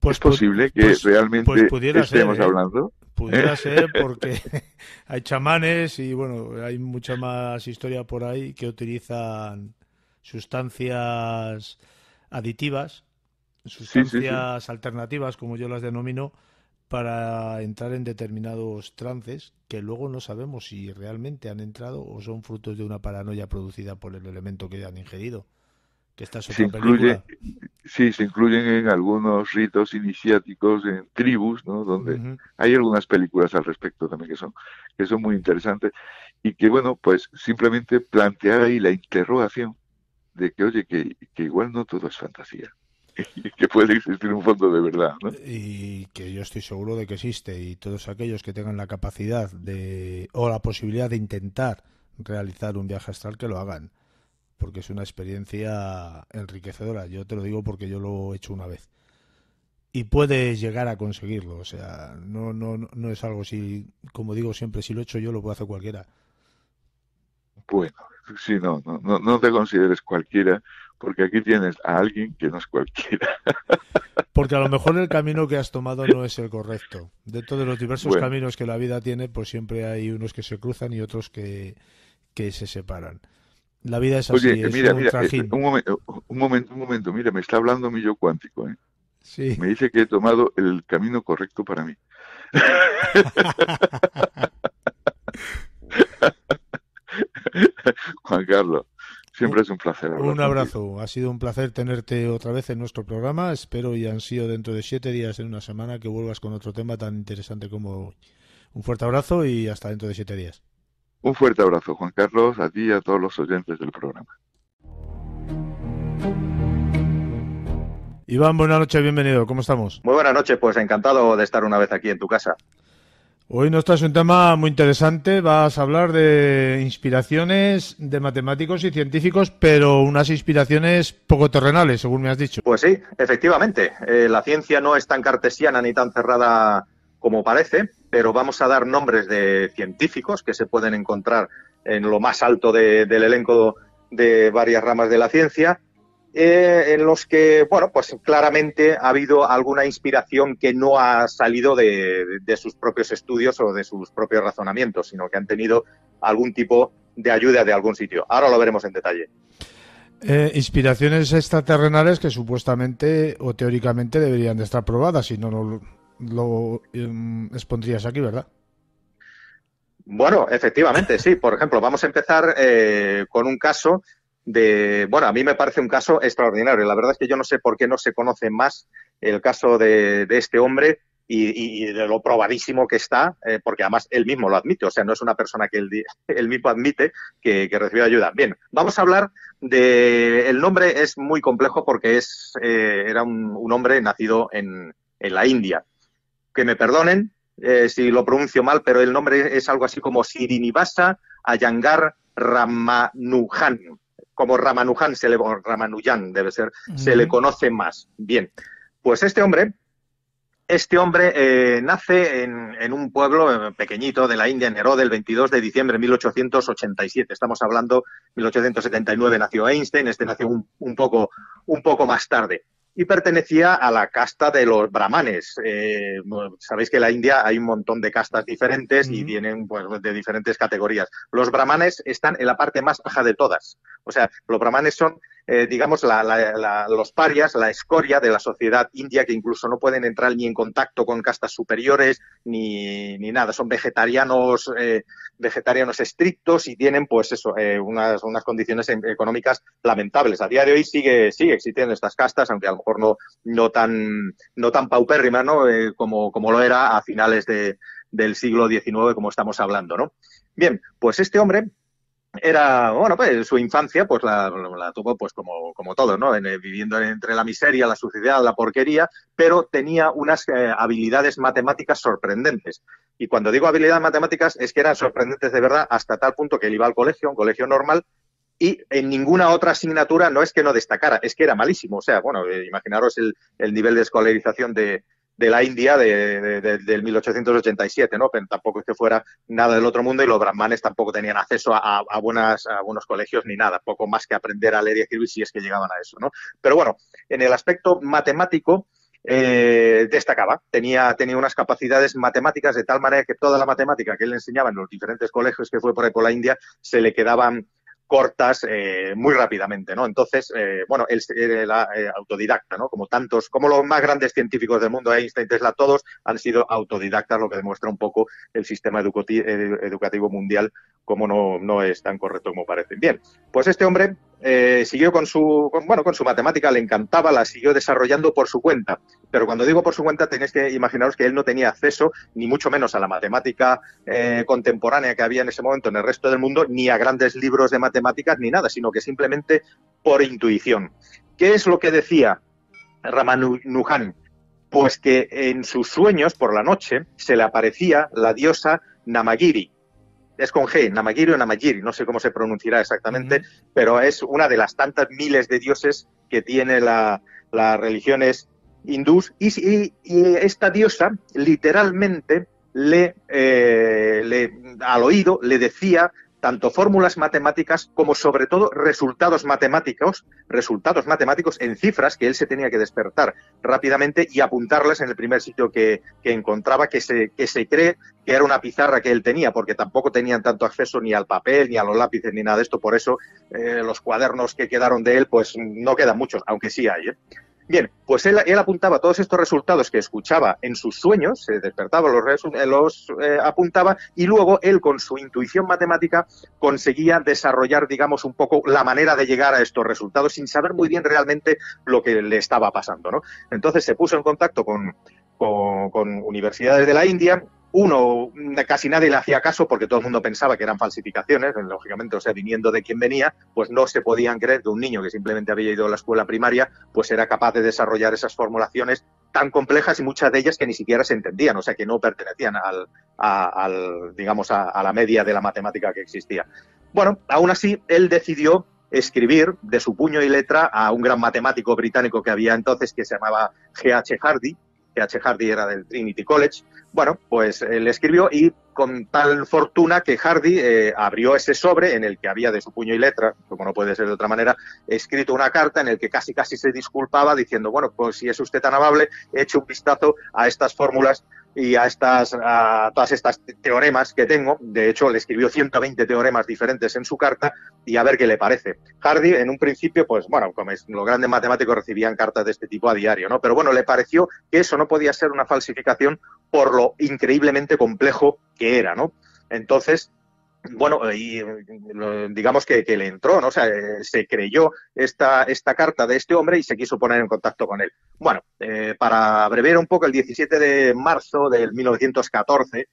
¿Es Pues, posible que pues realmente pudiera ser, estemos ¿eh? hablando? ¿Eh? Pudiera ser porque hay chamanes y bueno, hay mucha más historia por ahí que utilizan sustancias aditivas, Sí, sí, sí. sustancias alternativas, como yo las denomino, para entrar en determinados trances que luego no sabemos si realmente han entrado o son frutos de una paranoia producida por el elemento que han ingerido. Que esta es Se otra incluye, película. sí, se incluyen en algunos ritos iniciáticos en tribus, ¿no? Donde Ujú. hay algunas películas al respecto también que son muy interesantes y que, bueno, pues simplemente plantear ahí la interrogación de que, oye, que igual no todo es fantasía, y que puede existir un fondo de verdad, ¿no? Y que yo estoy seguro de que existe y todos aquellos que tengan la capacidad de o la posibilidad de intentar realizar un viaje astral que lo hagan porque es una experiencia enriquecedora. Yo te lo digo porque yo lo he hecho una vez y puedes llegar a conseguirlo. O sea, no es algo si, como digo siempre, si lo he hecho yo lo puede hacer cualquiera. Bueno, sí, no te consideres cualquiera, porque aquí tienes a alguien que no es cualquiera. Porque a lo mejor el camino que has tomado no es el correcto. Dentro de los diversos Bueno, caminos que la vida tiene, pues siempre hay unos que se cruzan y otros que se separan. La vida es oye, así, es mira, un mira, trajín. un momento, mira, me está hablando mi yo cuántico, ¿eh? Sí. Me dice que he tomado el camino correcto para mí. Juan Carlos, siempre es un placer. Un abrazo. Ha sido un placer tenerte otra vez en nuestro programa. Espero y ansío dentro de 7 días, en una semana, que vuelvas con otro tema tan interesante como hoy. Un fuerte abrazo y hasta dentro de 7 días. Un fuerte abrazo, Juan Carlos, a ti y a todos los oyentes del programa. Iván, buenas noches, bienvenido. ¿Cómo estamos? Muy buenas noches, pues encantado de estar una vez aquí en tu casa. Hoy nos traes un tema muy interesante. Vas a hablar de inspiraciones de matemáticos y científicos, pero unas inspiraciones poco terrenales, según me has dicho. Pues sí, efectivamente. La ciencia no es tan cartesiana ni tan cerrada como parece, pero vamos a dar nombres de científicos que se pueden encontrar en lo más alto del elenco de varias ramas de la ciencia, en los que, bueno, pues claramente ha habido alguna inspiración que no ha salido de sus propios estudios o de sus propios razonamientos, sino que han tenido algún tipo de ayuda de algún sitio. Ahora lo veremos en detalle. Inspiraciones extraterrenales que supuestamente o teóricamente deberían de estar probadas, si no lo expondrías aquí, ¿verdad? Bueno, efectivamente, sí. Por ejemplo, vamos a empezar con un caso bueno, a mí me parece un caso extraordinario. La verdad es que yo no sé por qué no se conoce más el caso de este hombre y de lo probadísimo que está, porque además él mismo lo admite, o sea, no es una persona que él mismo admite que recibió ayuda. Bien, vamos a hablar el nombre es muy complejo porque era un hombre nacido en la India. Que me perdonen si lo pronuncio mal, pero el nombre es algo así como Srinivasa Iyengar Ramanujan. Como Ramanujan, Ramanujan debe ser, se le conoce más. Bien, pues este hombre nace en un pueblo pequeñito de la India, en Erode, el 22 de diciembre de 1887. Estamos hablando, 1879 nació Einstein, nació un poco más tarde. Y pertenecía a la casta de los brahmanes. Sabéis que en la India hay un montón de castas diferentes y vienen pues, de diferentes categorías. Los brahmanes están en la parte más baja de todas. O sea, los brahmanes son, digamos, los parias, la escoria de la sociedad india, que incluso no pueden entrar ni en contacto con castas superiores ni nada. Son vegetarianos estrictos y tienen, pues eso, unas condiciones económicas lamentables. A día de hoy sigue existiendo estas castas, aunque a lo mejor no tan paupérrimas, ¿no? Como lo era a finales del siglo XIX, como estamos hablando, ¿no? Bien, pues este hombre pues su infancia pues la tuvo pues como todos, ¿no? Viviendo entre la miseria, la suciedad, la porquería, pero tenía unas habilidades matemáticas sorprendentes. Y cuando digo habilidades matemáticas es que eran sorprendentes de verdad, hasta tal punto que él iba al colegio, un colegio normal, y en ninguna otra asignatura no es que no destacara, es que era malísimo. O sea, bueno, imaginaros el nivel de escolarización de la India del 1887, ¿no? Pero tampoco es que fuera nada del otro mundo y los brahmanes tampoco tenían acceso a buenos colegios ni nada, poco más que aprender a leer y escribir si es que llegaban a eso, ¿no? Pero bueno, en el aspecto matemático destacaba, tenía unas capacidades matemáticas de tal manera que toda la matemática que él enseñaba en los diferentes colegios que fue por ahí por la India se le quedaban cortas muy rápidamente, ¿no? Entonces, él era autodidacta, ¿no? Como los más grandes científicos del mundo, Einstein, Tesla, todos han sido autodidactas, lo que demuestra un poco el sistema educativo mundial, como no es tan correcto como parece. Bien, pues este hombre siguió con su matemática, le encantaba, la siguió desarrollando por su cuenta. Pero cuando digo por su cuenta, tenéis que imaginaros que él no tenía acceso, ni mucho menos a la matemática contemporánea que había en ese momento en el resto del mundo, ni a grandes libros de matemáticas, ni nada, sino que simplemente por intuición. ¿Qué es lo que decía Ramanujan? Pues que en sus sueños, por la noche, se le aparecía la diosa Namagiri. Es con G, Namagiri o Namagiri, no sé cómo se pronunciará exactamente, pero es una de las tantas miles de dioses que tiene las religiones hindús, y esta diosa literalmente al oído le decía tanto fórmulas matemáticas como sobre todo resultados matemáticos en cifras que él se tenía que despertar rápidamente y apuntarlas en el primer sitio que encontraba, que se cree que era una pizarra que él tenía, porque tampoco tenían tanto acceso ni al papel, ni a los lápices, ni nada de esto. Por eso los cuadernos que quedaron de él pues no quedan muchos, aunque sí hay, ¿eh? Bien, pues él apuntaba todos estos resultados que escuchaba en sus sueños, se despertaba, los apuntaba, y luego él con su intuición matemática conseguía desarrollar, digamos, un poco la manera de llegar a estos resultados sin saber muy bien realmente lo que le estaba pasando, ¿no? Entonces se puso en contacto con universidades de la India. Uno, casi nadie le hacía caso porque todo el mundo pensaba que eran falsificaciones, lógicamente, o sea, viniendo de quien venía, pues no se podían creer que un niño que simplemente había ido a la escuela primaria, pues era capaz de desarrollar esas formulaciones tan complejas y muchas de ellas que ni siquiera se entendían, o sea, que no pertenecían digamos, a la media de la matemática que existía. Bueno, aún así, él decidió escribir de su puño y letra a un gran matemático británico que había entonces, que se llamaba G.H. Hardy. G.H. Hardy era del Trinity College. Bueno, pues él escribió, y con tal fortuna que Hardy abrió ese sobre en el que había de su puño y letra, como no puede ser de otra manera, escrito una carta en el que casi se disculpaba diciendo, bueno, pues si es usted tan amable, eche un vistazo a estas fórmulas y a todas estas teoremas que tengo. De hecho, le escribió 120 teoremas diferentes en su carta, y a ver qué le parece. Hardy, en un principio, pues bueno, como los grandes matemáticos recibían cartas de este tipo a diario, ¿no? Pero bueno, le pareció que eso no podía ser una falsificación por lo increíblemente complejo que era, ¿no? Entonces, bueno, y digamos que le entró, ¿no? O sea, se creyó esta carta de este hombre y se quiso poner en contacto con él. Bueno, para abreviar un poco, el 17 de marzo del 1914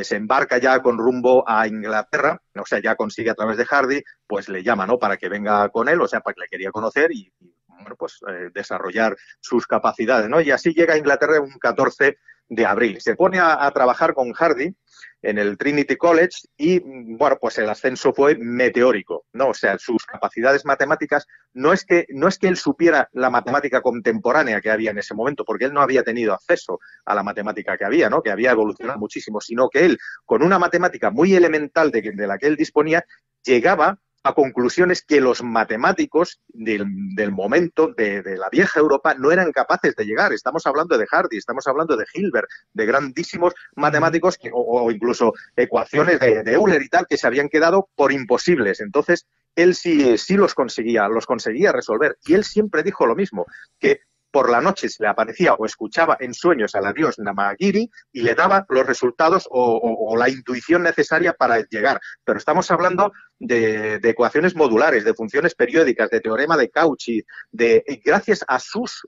se embarca ya con rumbo a Inglaterra, o sea, ya consigue a través de Hardy, pues le llama, ¿no? Para que venga con él, o sea, para que le quería conocer y bueno, pues desarrollar sus capacidades, ¿no? Y así llega a Inglaterra un 14 de abril. Se pone a trabajar con Hardy en el Trinity College y, bueno, pues el ascenso fue meteórico, ¿no? O sea, sus capacidades matemáticas, no es que él supiera la matemática contemporánea que había en ese momento, porque él no había tenido acceso a la matemática que había, ¿no? Que había evolucionado muchísimo, sino que él, con una matemática muy elemental de la que él disponía, llegaba a conclusiones que los matemáticos del momento de la vieja Europa no eran capaces de llegar. Estamos hablando de Hardy, estamos hablando de Hilbert, de grandísimos matemáticos o incluso ecuaciones de Euler y tal, que se habían quedado por imposibles. Entonces, él sí los conseguía resolver. Y él siempre dijo lo mismo, que por la noche se le aparecía o escuchaba en sueños a la dios Namagiri y le daba los resultados o la intuición necesaria para llegar. Pero estamos hablando de ecuaciones modulares, de funciones periódicas, de teorema de Cauchy, gracias a sus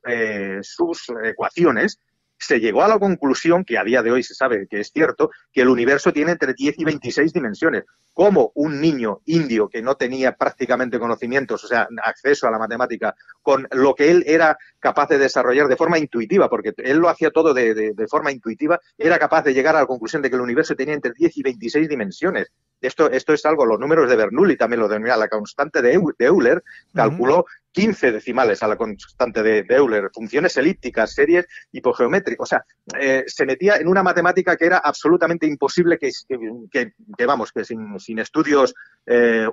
ecuaciones, se llegó a la conclusión, que a día de hoy se sabe que es cierto, que el universo tiene entre 10 y 26 dimensiones. Como un niño indio que no tenía prácticamente conocimientos, o sea, acceso a la matemática, con lo que él era capaz de desarrollar de forma intuitiva, porque él lo hacía todo de forma intuitiva, era capaz de llegar a la conclusión de que el universo tenía entre 10 y 26 dimensiones. Esto es algo, los números de Bernoulli también lo denomina, la constante de Euler, calculó 15 decimales a la constante de Euler, funciones elípticas, series hipogeométricas. O sea, se metía en una matemática que era absolutamente imposible, que sin estudios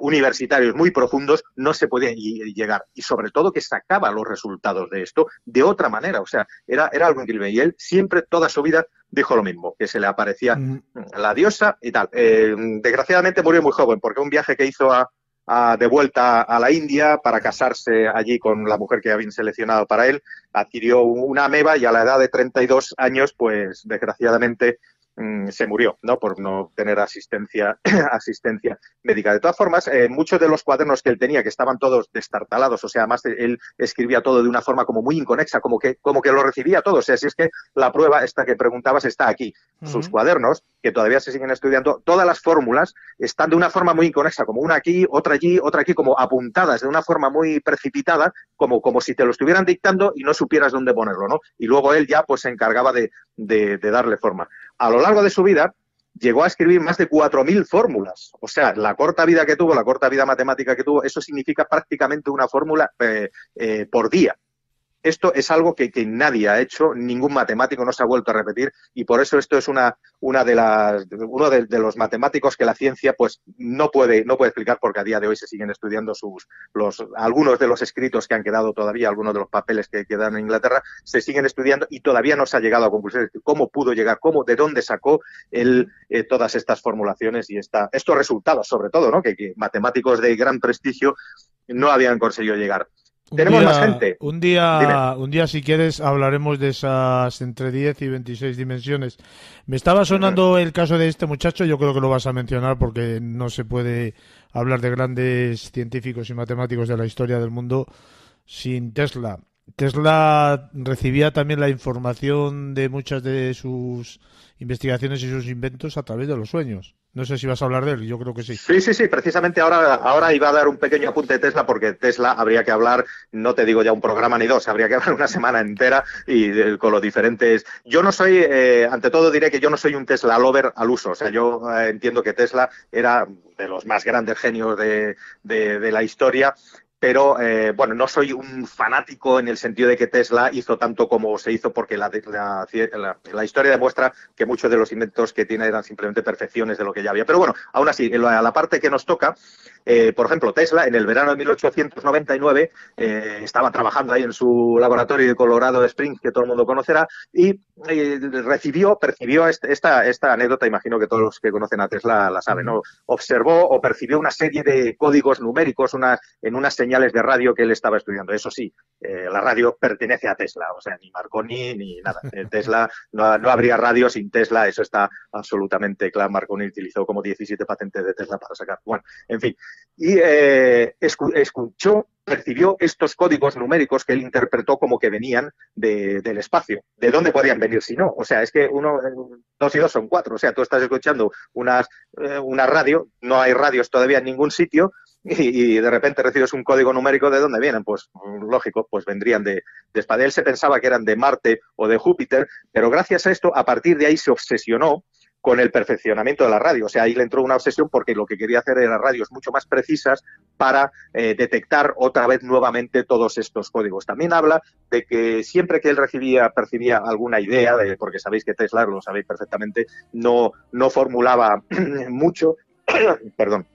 universitarios muy profundos no se podía llegar. Y sobre todo que sacaba los resultados de esto de otra manera. O sea, era algo increíble. Y él siempre, toda su vida, dijo lo mismo, que se le aparecía la diosa y tal. Desgraciadamente murió muy joven, porque un viaje que hizo de vuelta a la India para casarse allí con la mujer que habían seleccionado para él, adquirió una ameba y a la edad de 32 años, pues desgraciadamente se murió, ¿no? Por no tener asistencia médica. De todas formas, muchos de los cuadernos que él tenía, que estaban todos destartalados, o sea, además él escribía todo de una forma como muy inconexa, como que lo recibía todo. O sea, si es que la prueba esta que preguntabas está aquí. Sus cuadernos, que todavía se siguen estudiando, todas las fórmulas están de una forma muy inconexa, como una aquí, otra allí, otra aquí, como apuntadas de una forma muy precipitada, como si te lo estuvieran dictando y no supieras dónde ponerlo, ¿no? Y luego él ya pues se encargaba de darle forma. A lo largo de su vida llegó a escribir más de 4.000 fórmulas. O sea, la corta vida que tuvo, la corta vida matemática que tuvo, eso significa prácticamente una fórmula por día. Esto es algo que nadie ha hecho, ningún matemático no se ha vuelto a repetir, y por eso esto es uno de los matemáticos que la ciencia pues no puede explicar, porque a día de hoy se siguen estudiando algunos de los escritos que han quedado todavía, algunos de los papeles que quedan en Inglaterra, se siguen estudiando y todavía no se ha llegado a conclusiones de cómo pudo llegar, de dónde sacó todas estas formulaciones y estos resultados, sobre todo, ¿no? Que matemáticos de gran prestigio no habían conseguido llegar. Tenemos más gente. Un día, si quieres, hablaremos de esas entre 10 y 26 dimensiones. Me estaba sonando el caso de este muchacho, yo creo que lo vas a mencionar porque no se puede hablar de grandes científicos y matemáticos de la historia del mundo sin Tesla. Tesla recibía también la información de muchas de sus investigaciones y sus inventos a través de los sueños. No sé si vas a hablar de él, yo creo que sí. Sí, precisamente ahora iba a dar un pequeño apunte de Tesla, porque Tesla habría que hablar, no te digo ya un programa ni dos, habría que hablar una semana entera y con los diferentes... Yo no soy, ante todo diré que yo no soy un Tesla lover al uso, o sea, yo entiendo que Tesla era de los más grandes genios de la historia, pero bueno, no soy un fanático en el sentido de que Tesla hizo tanto como se hizo, porque la historia demuestra que muchos de los inventos que tiene eran simplemente perfecciones de lo que ya había. Pero bueno, aún así, a la parte que nos toca, por ejemplo, Tesla en el verano de 1899 estaba trabajando ahí en su laboratorio de Colorado Springs, que todo el mundo conocerá, y percibió esta anécdota. Imagino que todos los que conocen a Tesla la saben, ¿no? Observó o percibió una serie de códigos numéricos en unas señales de radio que él estaba estudiando. Eso sí, la radio pertenece a Tesla, o sea, ni Marconi ni nada. Tesla, no habría radio sin Tesla, eso está absolutamente claro. Marconi utilizó como 17 patentes de Tesla para sacar. Bueno, en fin. Y percibió estos códigos numéricos que él interpretó como que venían del espacio. ¿De dónde podían venir si no? O sea, es que 2 y 2 son 4. O sea, tú estás escuchando una radio, no hay radios todavía en ningún sitio, y de repente recibes un código numérico. ¿De dónde vienen? Pues lógico, pues vendrían de espacio. Él se pensaba que eran de Marte o de Júpiter, pero gracias a esto, a partir de ahí se obsesionó con el perfeccionamiento de la radio. O sea, ahí le entró una obsesión porque lo que quería hacer era radios mucho más precisas para detectar otra vez nuevamente todos estos códigos. También habla de que siempre que él percibía alguna idea, porque sabéis que Tesla, lo sabéis perfectamente, no formulaba mucho, perdón,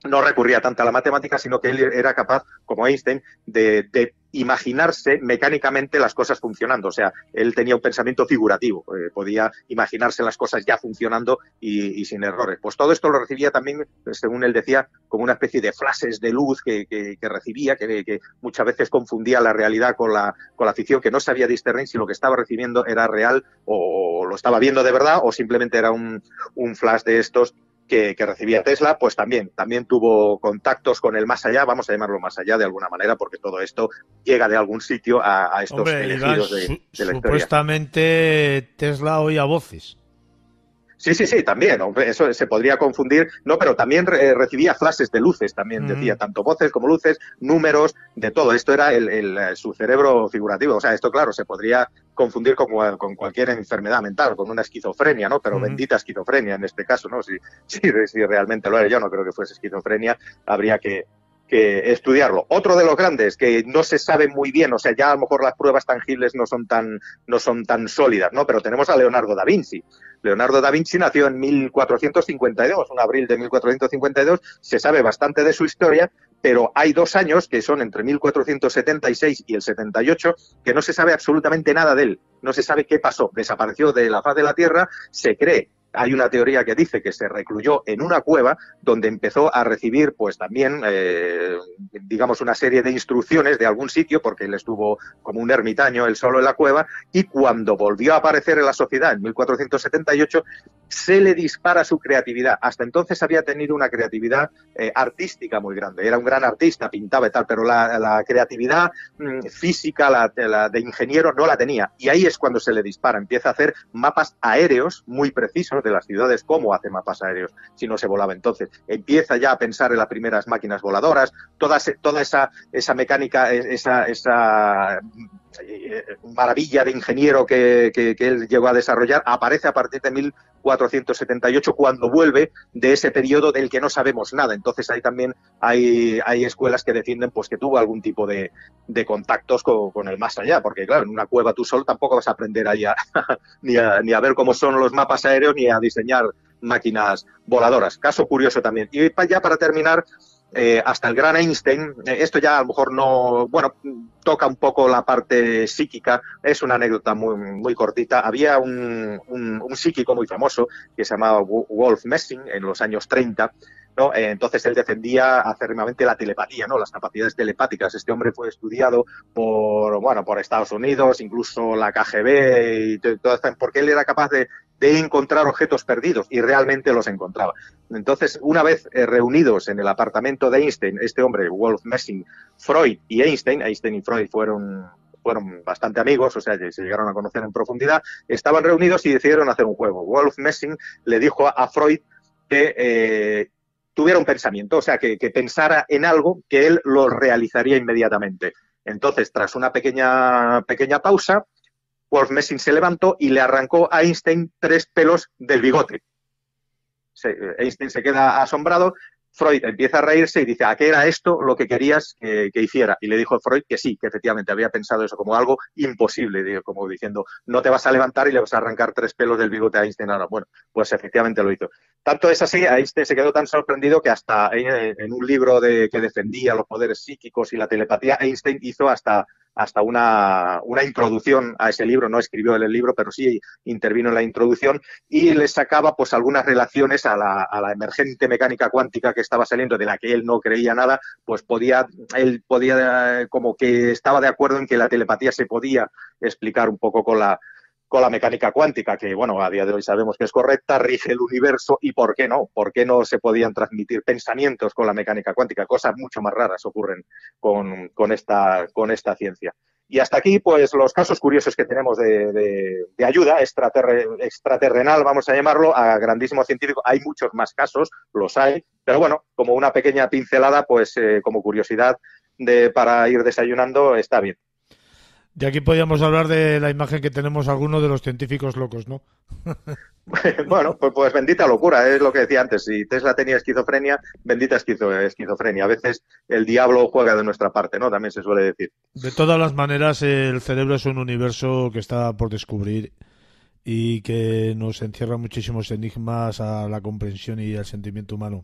no recurría tanto a la matemática, sino que él era capaz, como Einstein, de imaginarse mecánicamente las cosas funcionando. O sea, él tenía un pensamiento figurativo, podía imaginarse las cosas ya funcionando y sin errores. Pues todo esto lo recibía también, según él decía, como una especie de flashes de luz que recibía, que muchas veces confundía la realidad con la ficción, que no sabía discernir si lo que estaba recibiendo era real o lo estaba viendo de verdad, o simplemente era un flash de estos que recibía Tesla. Pues también tuvo contactos con el más allá, vamos a llamarlo más allá de alguna manera, porque todo esto llega de algún sitio a estos elegidos de la historia. Supuestamente Tesla oía voces. Sí, también, hombre, eso se podría confundir, no, pero también recibía flashes de luces, también decía, tanto voces como luces, números, de todo. Esto era su cerebro figurativo. O sea, esto, claro, se podría confundir con cualquier enfermedad mental, con una esquizofrenia, ¿no? Pero bendita esquizofrenia en este caso, ¿no? Si realmente lo era, yo no creo que fuese esquizofrenia, habría que estudiarlo. Otro de los grandes que no se sabe muy bien, o sea, ya a lo mejor las pruebas tangibles no son tan sólidas, ¿no? Pero tenemos a Leonardo da Vinci. Leonardo da Vinci nació en 1452, en abril de 1452, se sabe bastante de su historia, pero hay 2 años, que son entre 1476 y el 78, que no se sabe absolutamente nada de él. No se sabe qué pasó. Desapareció de la faz de la Tierra, se cree. Hay una teoría que dice que se recluyó en una cueva donde empezó a recibir, pues también, digamos, una serie de instrucciones de algún sitio, porque él estuvo como un ermitaño él solo en la cueva, y cuando volvió a aparecer en la sociedad en 1478, se le dispara su creatividad. Hasta entonces había tenido una creatividad artística muy grande. Era un gran artista, pintaba y tal, pero la creatividad física, la de ingeniero, no la tenía. Y ahí es cuando se le dispara. Empieza a hacer mapas aéreos muy precisos de las ciudades. ¿Cómo hace mapas aéreos si no se volaba entonces? Empieza ya a pensar en las primeras máquinas voladoras, toda esa mecánica, esa maravilla de ingeniero que él llegó a desarrollar, aparece a partir de 1478, cuando vuelve de ese periodo del que no sabemos nada. Entonces ahí también hay escuelas que defienden, pues, que tuvo algún tipo de contactos con el más allá, porque claro, en una cueva tú solo tampoco vas a aprender ahí ni a ver cómo son los mapas aéreos, ni a diseñar máquinas voladoras. Caso curioso también. Y ya para terminar, hasta el gran Einstein, esto ya a lo mejor no, bueno, toca un poco la parte psíquica, es una anécdota muy, muy cortita. Había un psíquico muy famoso que se llamaba Wolf Messing en los años 30, ¿no? Entonces él defendía acérrimamente la telepatía, ¿no? Las capacidades telepáticas. Este hombre fue estudiado por Estados Unidos, incluso la KGB y todo esto, porque él era capaz de encontrar objetos perdidos y realmente los encontraba. Entonces, una vez reunidos en el apartamento de Einstein, este hombre, Wolf Messing, Freud y Einstein y Freud fueron bastante amigos, o sea, que se llegaron a conocer en profundidad, estaban reunidos y decidieron hacer un juego. Wolf Messing le dijo a Freud que tuviera un pensamiento, o sea, que pensara en algo que él lo realizaría inmediatamente. Entonces, tras una pequeña pausa, Wolf Messing se levantó y le arrancó a Einstein 3 pelos del bigote. Einstein se queda asombrado, Freud empieza a reírse y dice, ¿a qué era esto lo que querías que hiciera? Y le dijo Freud que sí, que efectivamente había pensado eso como algo imposible, como diciendo, no te vas a levantar y le vas a arrancar 3 pelos del bigote a Einstein ahora. Bueno, pues efectivamente lo hizo. Tanto es así, Einstein se quedó tan sorprendido que hasta en un libro que defendía los poderes psíquicos y la telepatía, Einstein hizo hasta una introducción a ese libro, no escribió el libro, pero sí intervino en la introducción y le sacaba pues algunas relaciones a la emergente mecánica cuántica que estaba saliendo, de la que él no creía nada, pues él podía como que estaba de acuerdo en que la telepatía se podía explicar un poco con la mecánica cuántica, que bueno, a día de hoy sabemos que es correcta, rige el universo, y ¿por qué no? ¿Por qué no se podían transmitir pensamientos con la mecánica cuántica? Cosas mucho más raras ocurren con esta ciencia. Y hasta aquí, pues, los casos curiosos que tenemos de ayuda extraterrenal, vamos a llamarlo, a grandísimo científico. Hay muchos más casos, los hay, pero bueno, como una pequeña pincelada, pues, como curiosidad para ir desayunando, está bien. De aquí podríamos hablar de la imagen que tenemos algunos de los científicos locos, ¿no? Bueno, pues bendita locura, es lo que decía antes. Si Tesla tenía esquizofrenia, bendita esquizofrenia. A veces el diablo juega de nuestra parte, ¿no? También se suele decir. De todas las maneras, el cerebro es un universo que está por descubrir y que nos encierra muchísimos enigmas a la comprensión y al sentimiento humano.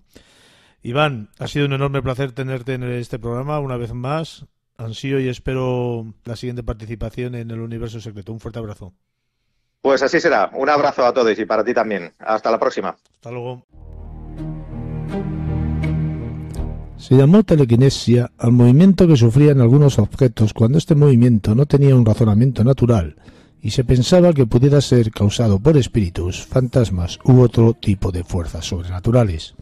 Iván, ha sido un enorme placer tenerte en este programa una vez más. Ansío y espero la siguiente participación en el Universo Secreto. Un fuerte abrazo. Pues así será. Un abrazo a todos y para ti también. Hasta la próxima. Hasta luego. Se llamó telequinesia al movimiento que sufrían algunos objetos cuando este movimiento no tenía un razonamiento natural y se pensaba que pudiera ser causado por espíritus, fantasmas u otro tipo de fuerzas sobrenaturales.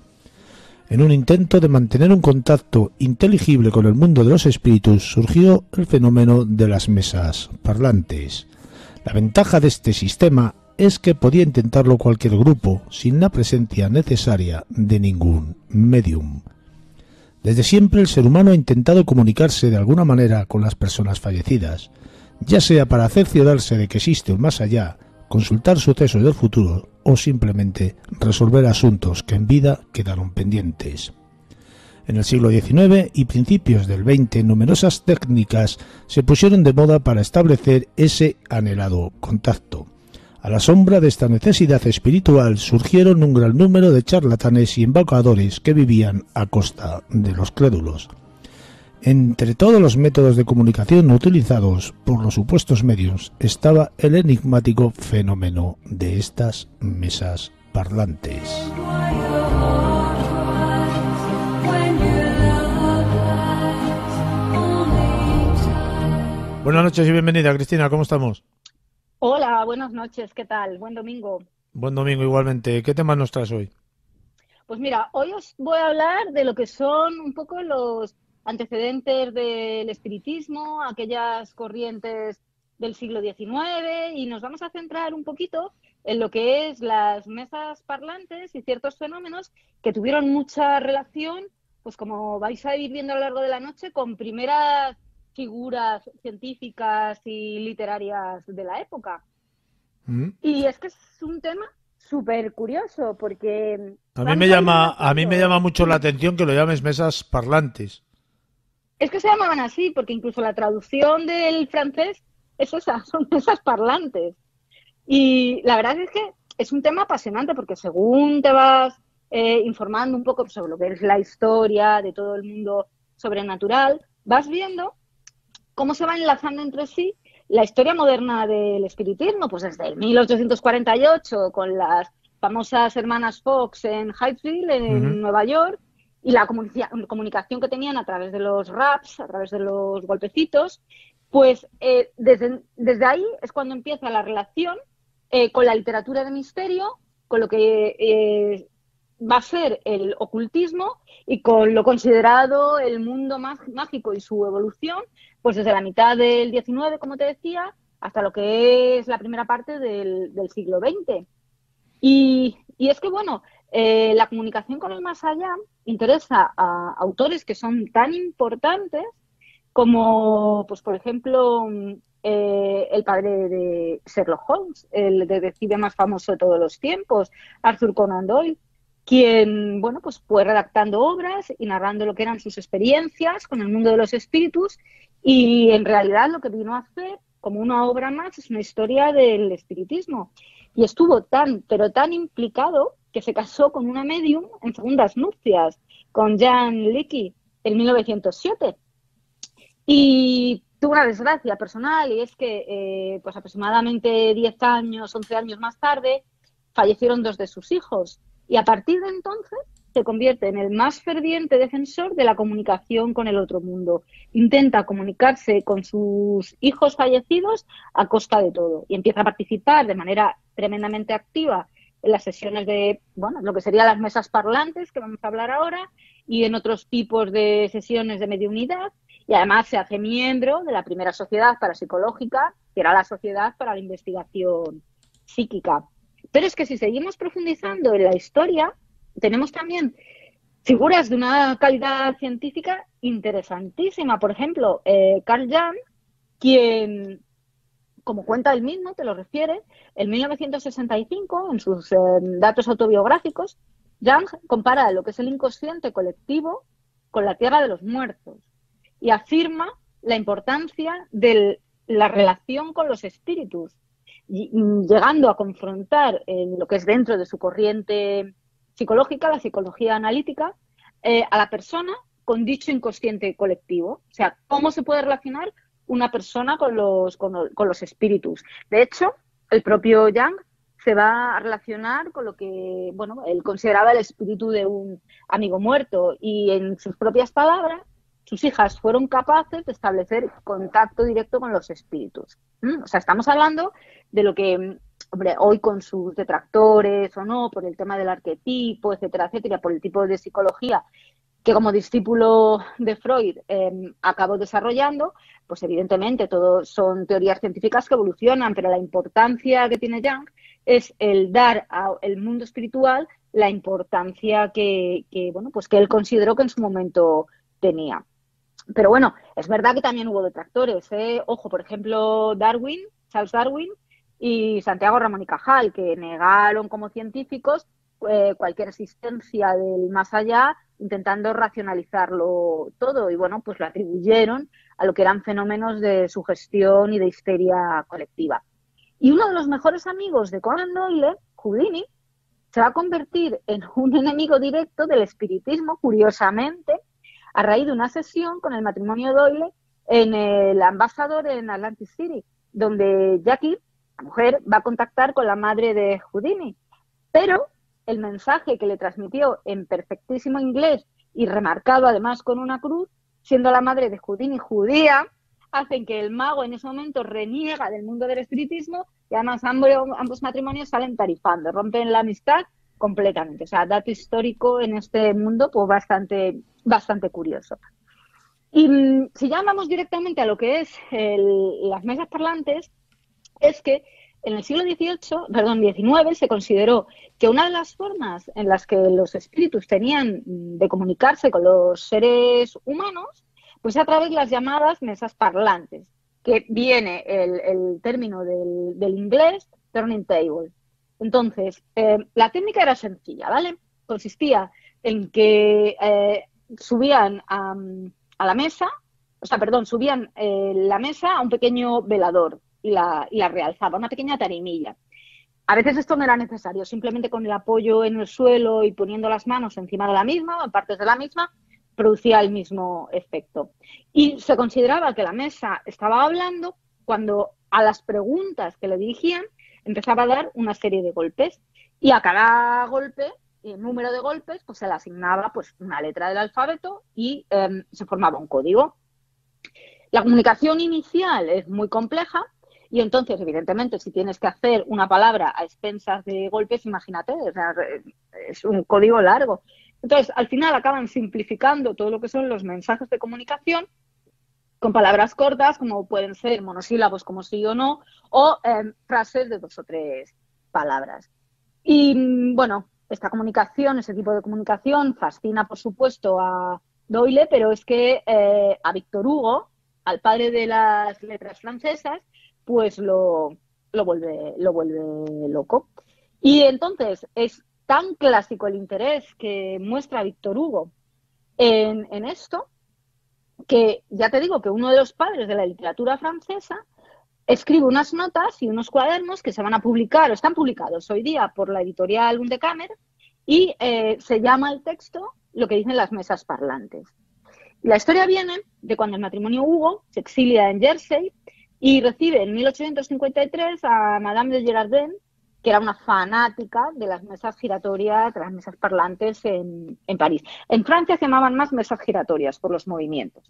En un intento de mantener un contacto inteligible con el mundo de los espíritus, surgió el fenómeno de las mesas parlantes. La ventaja de este sistema es que podía intentarlo cualquier grupo sin la presencia necesaria de ningún medium. Desde siempre el ser humano ha intentado comunicarse de alguna manera con las personas fallecidas, ya sea para cerciorarse de que existe un más allá, consultar sucesos del futuro o simplemente resolver asuntos que en vida quedaron pendientes. En el siglo XIX y principios del XX, numerosas técnicas se pusieron de moda para establecer ese anhelado contacto. A la sombra de esta necesidad espiritual surgieron un gran número de charlatanes y embaucadores que vivían a costa de los crédulos. Entre todos los métodos de comunicación utilizados por los supuestos medios estaba el enigmático fenómeno de estas mesas parlantes. Buenas noches y bienvenida, Cristina, ¿cómo estamos? Hola, buenas noches, ¿qué tal? Buen domingo. Buen domingo igualmente. ¿Qué temas nos traes hoy? Pues mira, hoy os voy a hablar de lo que son un poco los antecedentes del espiritismo, aquellas corrientes del siglo XIX, y nos vamos a centrar un poquito en lo que es las mesas parlantes y ciertos fenómenos que tuvieron mucha relación, pues como vais a ir viendo a lo largo de la noche, con primeras figuras científicas y literarias de la época. Y es que es un tema súper curioso porque... A mí me llama mucho la atención que lo llames mesas parlantes. Es que se llamaban así porque incluso la traducción del francés es esa, son mesas parlantes. Y la verdad es que es un tema apasionante porque según te vas informando un poco sobre lo que es la historia de todo el mundo sobrenatural, vas viendo cómo se va enlazando entre sí la historia moderna del espiritismo, pues desde el 1848 con las famosas hermanas Fox en Hyattsville, en Nueva York, y la comunicación que tenían a través de los raps, a través de los golpecitos, pues desde ahí es cuando empieza la relación con la literatura de misterio, con lo que va a ser el ocultismo y con lo considerado el mundo mágico y su evolución, pues desde la mitad del XIX, como te decía, hasta lo que es la primera parte del siglo XX. Y es que, bueno, la comunicación con el más allá interesa a autores que son tan importantes como, pues por ejemplo, el padre de Sherlock Holmes, el detective más famoso de todos los tiempos, Arthur Conan Doyle, quien, bueno, pues fue redactando obras y narrando lo que eran sus experiencias con el mundo de los espíritus, y en realidad lo que vino a hacer como una obra más es una historia del espiritismo. Y estuvo pero tan implicado que se casó con una medium en segundas nupcias, con Jan Leakey, en 1907. Y tuvo una desgracia personal, y es que pues aproximadamente 10 años, 11 años más tarde, fallecieron 2 de sus hijos. Y a partir de entonces se convierte en el más ferviente defensor de la comunicación con el otro mundo. Intenta comunicarse con sus hijos fallecidos a costa de todo. Y empieza a participar de manera tremendamente activa en las sesiones de, bueno, lo que serían las mesas parlantes, que vamos a hablar ahora, y en otros tipos de sesiones de mediunidad. Y además se hace miembro de la primera sociedad parapsicológica, que era la Sociedad para la Investigación Psíquica. Pero es que si seguimos profundizando en la historia, tenemos también figuras de una calidad científica interesantísima. Por ejemplo, Carl Jung, quien, como cuenta él mismo, te lo refiere, en 1965, en sus datos autobiográficos, Jung compara lo que es el inconsciente colectivo con la tierra de los muertos y afirma la importancia de la relación con los espíritus, llegando a confrontar lo que es dentro de su corriente psicológica, la psicología analítica, a la persona con dicho inconsciente colectivo. O sea, ¿cómo se puede relacionar una persona con los espíritus? De hecho, el propio Jung se va a relacionar con lo que, bueno, él consideraba el espíritu de un amigo muerto, y en sus propias palabras, sus hijas fueron capaces de establecer contacto directo con los espíritus. O sea, estamos hablando de lo que, hombre, hoy con sus detractores o no, por el tema del arquetipo, etcétera, etcétera, por el tipo de psicología que como discípulo de Freud acabó desarrollando, pues evidentemente todo son teorías científicas que evolucionan, pero la importancia que tiene Jung es el dar al mundo espiritual la importancia que bueno, pues que él consideró que en su momento tenía. Pero bueno, es verdad que también hubo detractores, Ojo, por ejemplo, Charles Darwin y Santiago Ramón y Cajal, que negaron como científicos cualquier existencia del más allá, intentando racionalizarlo todo, y bueno, pues lo atribuyeron a lo que eran fenómenos de sugestión y de histeria colectiva. Y uno de los mejores amigos de Conan Doyle, Houdini, se va a convertir en un enemigo directo del espiritismo, curiosamente, a raíz de una sesión con el matrimonio Doyle en el Ambassador en Atlantic City, donde Jackie, la mujer, va a contactar con la madre de Houdini. Pero el mensaje que le transmitió en perfectísimo inglés y remarcado además con una cruz, siendo la madre de Houdini judía, hacen que el mago en ese momento reniega del mundo del espiritismo, y además ambos matrimonios salen tarifando, rompen la amistad completamente. O sea, dato histórico en este mundo pues bastante curioso. Y si ya vamos directamente a lo que es las mesas parlantes, es que en el siglo XIX se consideró que una de las formas en las que los espíritus tenían de comunicarse con los seres humanos, pues a través de las llamadas mesas parlantes, que viene el término del inglés turning table. Entonces, la técnica era sencilla, ¿vale? Consistía en que subían la mesa a un pequeño velador y la realzaba, una pequeña tarimilla. A veces esto no era necesario, simplemente con el apoyo en el suelo y poniendo las manos encima de la misma o en partes de la misma, producía el mismo efecto. Y se consideraba que la mesa estaba hablando cuando a las preguntas que le dirigían empezaba a dar una serie de golpes. y a cada golpe, el número de golpes, pues se le asignaba pues una letra del alfabeto y se formaba un código. La comunicación inicial es muy compleja y entonces, evidentemente, si tienes que hacer una palabra a expensas de golpes, imagínate, o sea, es un código largo. Entonces, al final acaban simplificando todo lo que son los mensajes de comunicación con palabras cortas, como pueden ser monosílabos como sí o no, o frases de 2 o 3 palabras. Y bueno, esta comunicación, ese tipo de comunicación, fascina, por supuesto, a Doyle, pero es que a Victor Hugo, al padre de las letras francesas, pues lo vuelve loco. Y entonces es tan clásico el interés que muestra Victor Hugo en esto, que ya te digo que uno de los padres de la literatura francesa escribe unas notas y unos cuadernos que se van a publicar, o están publicados hoy día por la editorial Undekammer, y se llama el texto Lo que dicen las mesas parlantes. La historia viene de cuando el matrimonio Hugo se exilia en Jersey y recibe en 1853 a Madame de Girardin, que era una fanática de las mesas giratorias, de las mesas parlantes en París. En Francia se llamaban más mesas giratorias por los movimientos.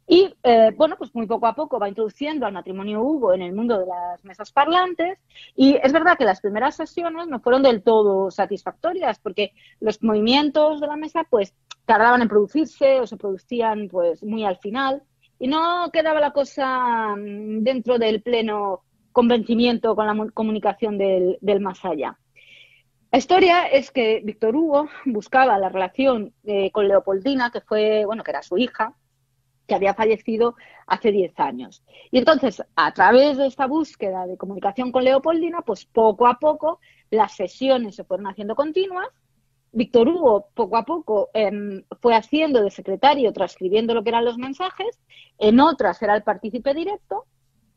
Y, bueno, pues muy poco a poco va introduciendo al matrimonio Hugo en el mundo de las mesas parlantes, y es verdad que las primeras sesiones no fueron del todo satisfactorias, porque los movimientos de la mesa pues tardaban en producirse o se producían pues muy al final, y no quedaba la cosa dentro del pleno convencimiento con la comunicación del más allá. La historia es que Victor Hugo buscaba la relación con Leopoldina, que era su hija, que había fallecido hace 10 años. Y entonces, a través de esta búsqueda de comunicación con Leopoldina, pues poco a poco las sesiones se fueron haciendo continuas. Víctor Hugo, poco a poco, fue haciendo de secretario, transcribiendo lo que eran los mensajes. En otras era el partícipe directo.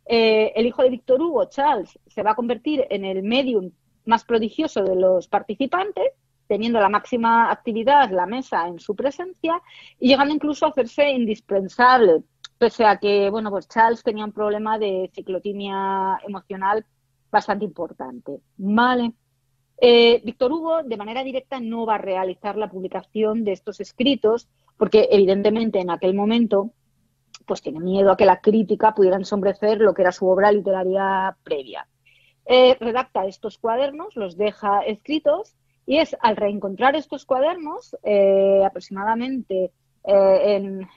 El hijo de Víctor Hugo, Charles, se va a convertir en el medium más prodigioso de los participantes, teniendo la máxima actividad la mesa en su presencia y llegando incluso a hacerse indispensable, pese a que, bueno, pues Charles tenía un problema de ciclotimia emocional bastante importante. Vale. Víctor Hugo, de manera directa, no va a realizar la publicación de estos escritos porque, evidentemente, en aquel momento pues tiene miedo a que la crítica pudiera ensombrecer lo que era su obra literaria previa. Redacta estos cuadernos, los deja escritos, y es al reencontrar estos cuadernos, aproximadamente en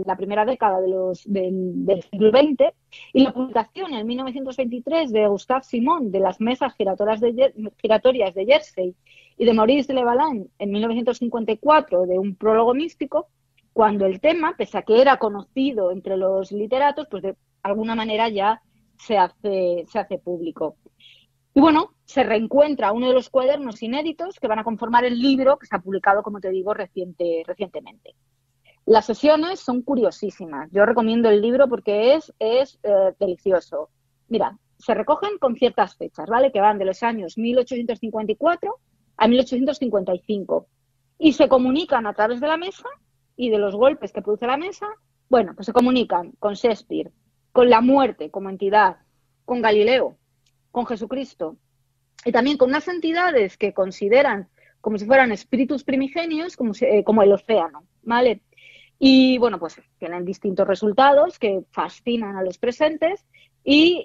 la primera década del siglo XX, y la publicación en 1923 de Gustave Simon de las mesas giratorias de Jersey y de Maurice de Levalin en 1954 de un prólogo místico, cuando el tema, pese a que era conocido entre los literatos, pues de alguna manera ya se hace público. Y bueno, se reencuentra uno de los cuadernos inéditos que van a conformar el libro que se ha publicado, como te digo, recientemente. Las sesiones son curiosísimas. Yo recomiendo el libro porque es delicioso. Mira, se recogen con ciertas fechas, ¿vale? Que van de los años 1854 a 1855 y se comunican a través de la mesa y de los golpes que produce la mesa. Bueno, pues se comunican con Shakespeare, con la muerte como entidad, con Galileo, con Jesucristo, y también con unas entidades que consideran como si fueran espíritus primigenios, como el océano, ¿vale? Y bueno, pues tienen distintos resultados que fascinan a los presentes y,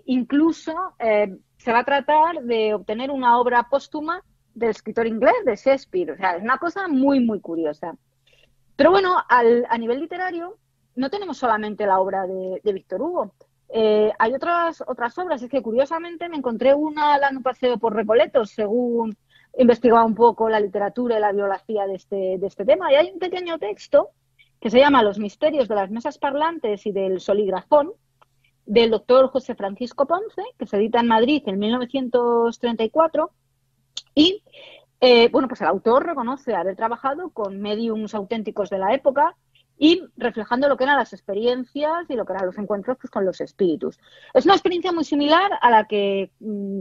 incluso se va a tratar de obtener una obra póstuma del escritor inglés, de Shakespeare. O sea, es una cosa muy, muy curiosa. Pero bueno, a nivel literario no tenemos solamente la obra de Víctor Hugo. Hay otras obras. Es que curiosamente me encontré una dando un paseo por Recoletos, según investigaba un poco la literatura y la biografía de este tema. Y hay un pequeño texto que se llama Los misterios de las mesas parlantes y del soligrafón, del doctor José Francisco Ponce, que se edita en Madrid en 1934. Y, pues el autor reconoce haber trabajado con mediums auténticos de la época y reflejando lo que eran las experiencias y lo que eran los encuentros pues, con los espíritus. Es una experiencia muy similar a la que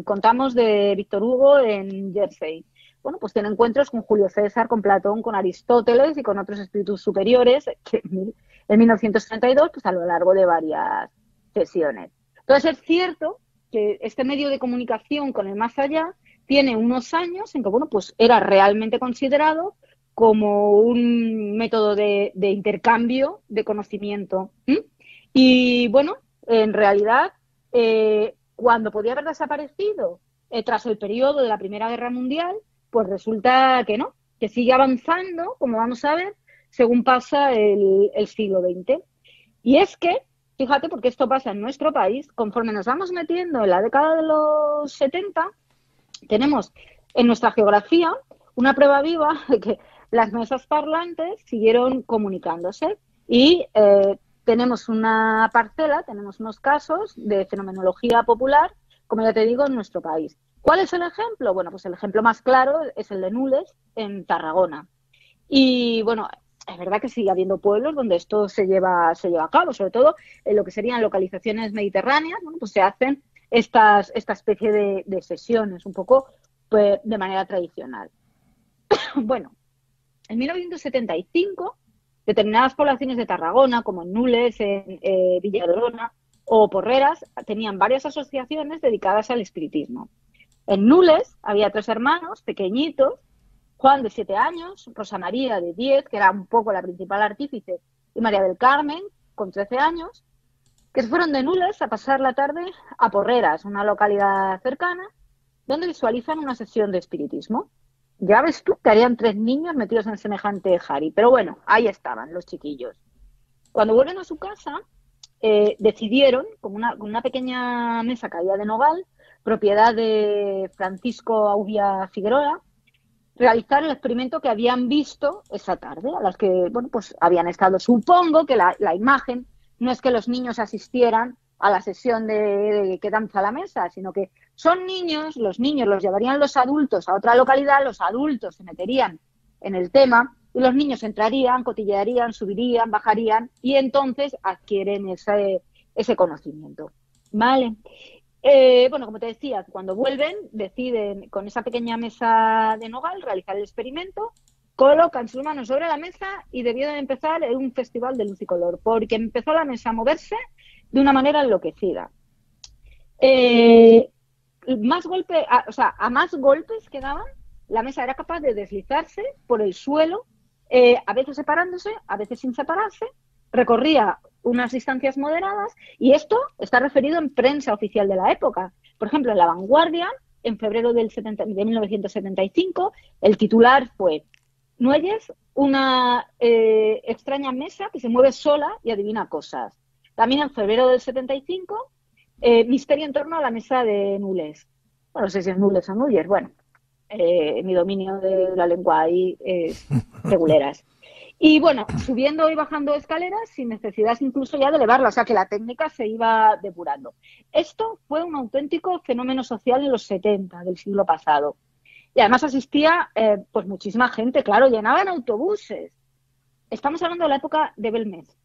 contamos de Víctor Hugo en Jersey. Bueno, pues tiene encuentros con Julio César, con Platón, con Aristóteles y con otros espíritus superiores que en 1932, pues a lo largo de varias sesiones. Entonces es cierto que este medio de comunicación con el más allá tiene unos años en que, bueno, pues era realmente considerado como un método de intercambio de conocimiento. Y bueno, en realidad, cuando podía haber desaparecido tras el periodo de la Primera Guerra Mundial, pues resulta que no, que sigue avanzando, como vamos a ver, según pasa el siglo XX. Y es que, fíjate, porque esto pasa en nuestro país, conforme nos vamos metiendo en la década de los 70, tenemos en nuestra geografía una prueba viva de que las mesas parlantes siguieron comunicándose y tenemos una parcela, tenemos unos casos de fenomenología popular, como ya te digo, en nuestro país. ¿Cuál es el ejemplo? Bueno, pues el ejemplo más claro es el de Nules, en Tarragona. Y bueno, es verdad que sigue habiendo pueblos donde esto se lleva a cabo, sobre todo en lo que serían localizaciones mediterráneas, bueno, pues se hacen esta especie de sesiones, un poco pues, de manera tradicional. Bueno, en 1975, determinadas poblaciones de Tarragona, como en Nules, en Villadorona o Porreras, tenían varias asociaciones dedicadas al espiritismo. En Nules había 3 hermanos pequeñitos, Juan, de 7 años, Rosa María, de 10, que era un poco la principal artífice, y María del Carmen, con 13 años, que se fueron de Nules a pasar la tarde a Porreras, una localidad cercana, donde visualizan una sesión de espiritismo. Ya ves tú que harían 3 niños metidos en semejante jari. Pero bueno, ahí estaban los chiquillos. Cuando vuelven a su casa, decidieron, con una pequeña mesa que había de nogal, propiedad de Francisco Aubia Figueroa, realizar el experimento que habían visto esa tarde, a las que, bueno, pues habían estado. Supongo que la imagen no es que los niños asistieran a la sesión de que danza la mesa, sino que son niños, los niños los llevarían los adultos a otra localidad, los adultos se meterían en el tema y los niños entrarían, cotillearían, subirían, bajarían y entonces adquieren ese conocimiento. ¿Vale? Bueno, como te decía, cuando vuelven deciden con esa pequeña mesa de nogal realizar el experimento, colocan sus manos sobre la mesa y debieron empezar un festival de luz y color, porque empezó la mesa a moverse de una manera enloquecida. A más golpes que daban, la mesa era capaz de deslizarse por el suelo, a veces separándose, a veces sin separarse, recorría unas distancias moderadas y esto está referido en prensa oficial de la época. Por ejemplo, en La Vanguardia, en febrero de 1975, el titular fue: Nuelles, una extraña mesa que se mueve sola y adivina cosas. También en febrero del 75, misterio en torno a la mesa de Nules. Bueno, no sé si es Nules o Núñez, bueno, mi dominio de la lengua ahí es reguleras. Y bueno, subiendo y bajando escaleras sin necesidad incluso ya de elevarla, o sea que la técnica se iba depurando. Esto fue un auténtico fenómeno social en los 70 del siglo pasado. Y además asistía pues muchísima gente, claro, llenaban autobuses. Estamos hablando de la época de Belmez.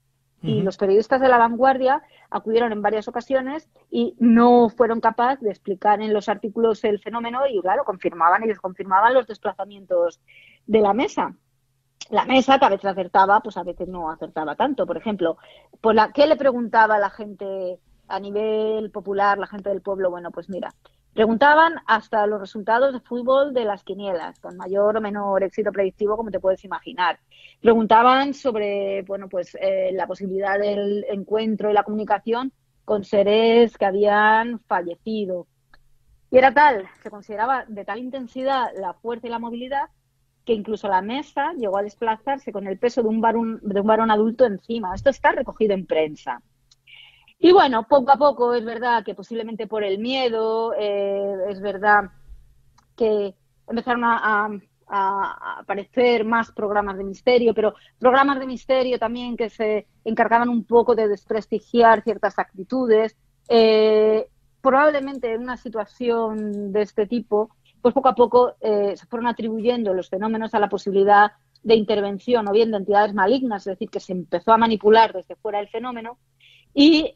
Y los periodistas de La Vanguardia acudieron en varias ocasiones y no fueron capaces de explicar en los artículos el fenómeno y, claro, confirmaban y desconfirmaban los desplazamientos de la mesa. La mesa, que a veces acertaba, pues a veces no acertaba tanto. Por ejemplo, ¿qué le preguntaba a la gente a nivel popular, la gente del pueblo? Bueno, pues mira, preguntaban hasta los resultados de fútbol de las quinielas, con mayor o menor éxito predictivo, como te puedes imaginar. Preguntaban sobre, bueno, pues la posibilidad del encuentro y la comunicación con seres que habían fallecido. Y era tal, se consideraba de tal intensidad la fuerza y la movilidad, que incluso la mesa llegó a desplazarse con el peso de un varón adulto encima. Esto está recogido en prensa. Y bueno, poco a poco es verdad que posiblemente por el miedo, es verdad que empezaron a aparecer más programas de misterio, pero programas de misterio también que se encargaban un poco de desprestigiar ciertas actitudes. Probablemente en una situación de este tipo, pues poco a poco se fueron atribuyendo los fenómenos a la posibilidad de intervención o bien de entidades malignas, es decir, que se empezó a manipular desde fuera el fenómeno y,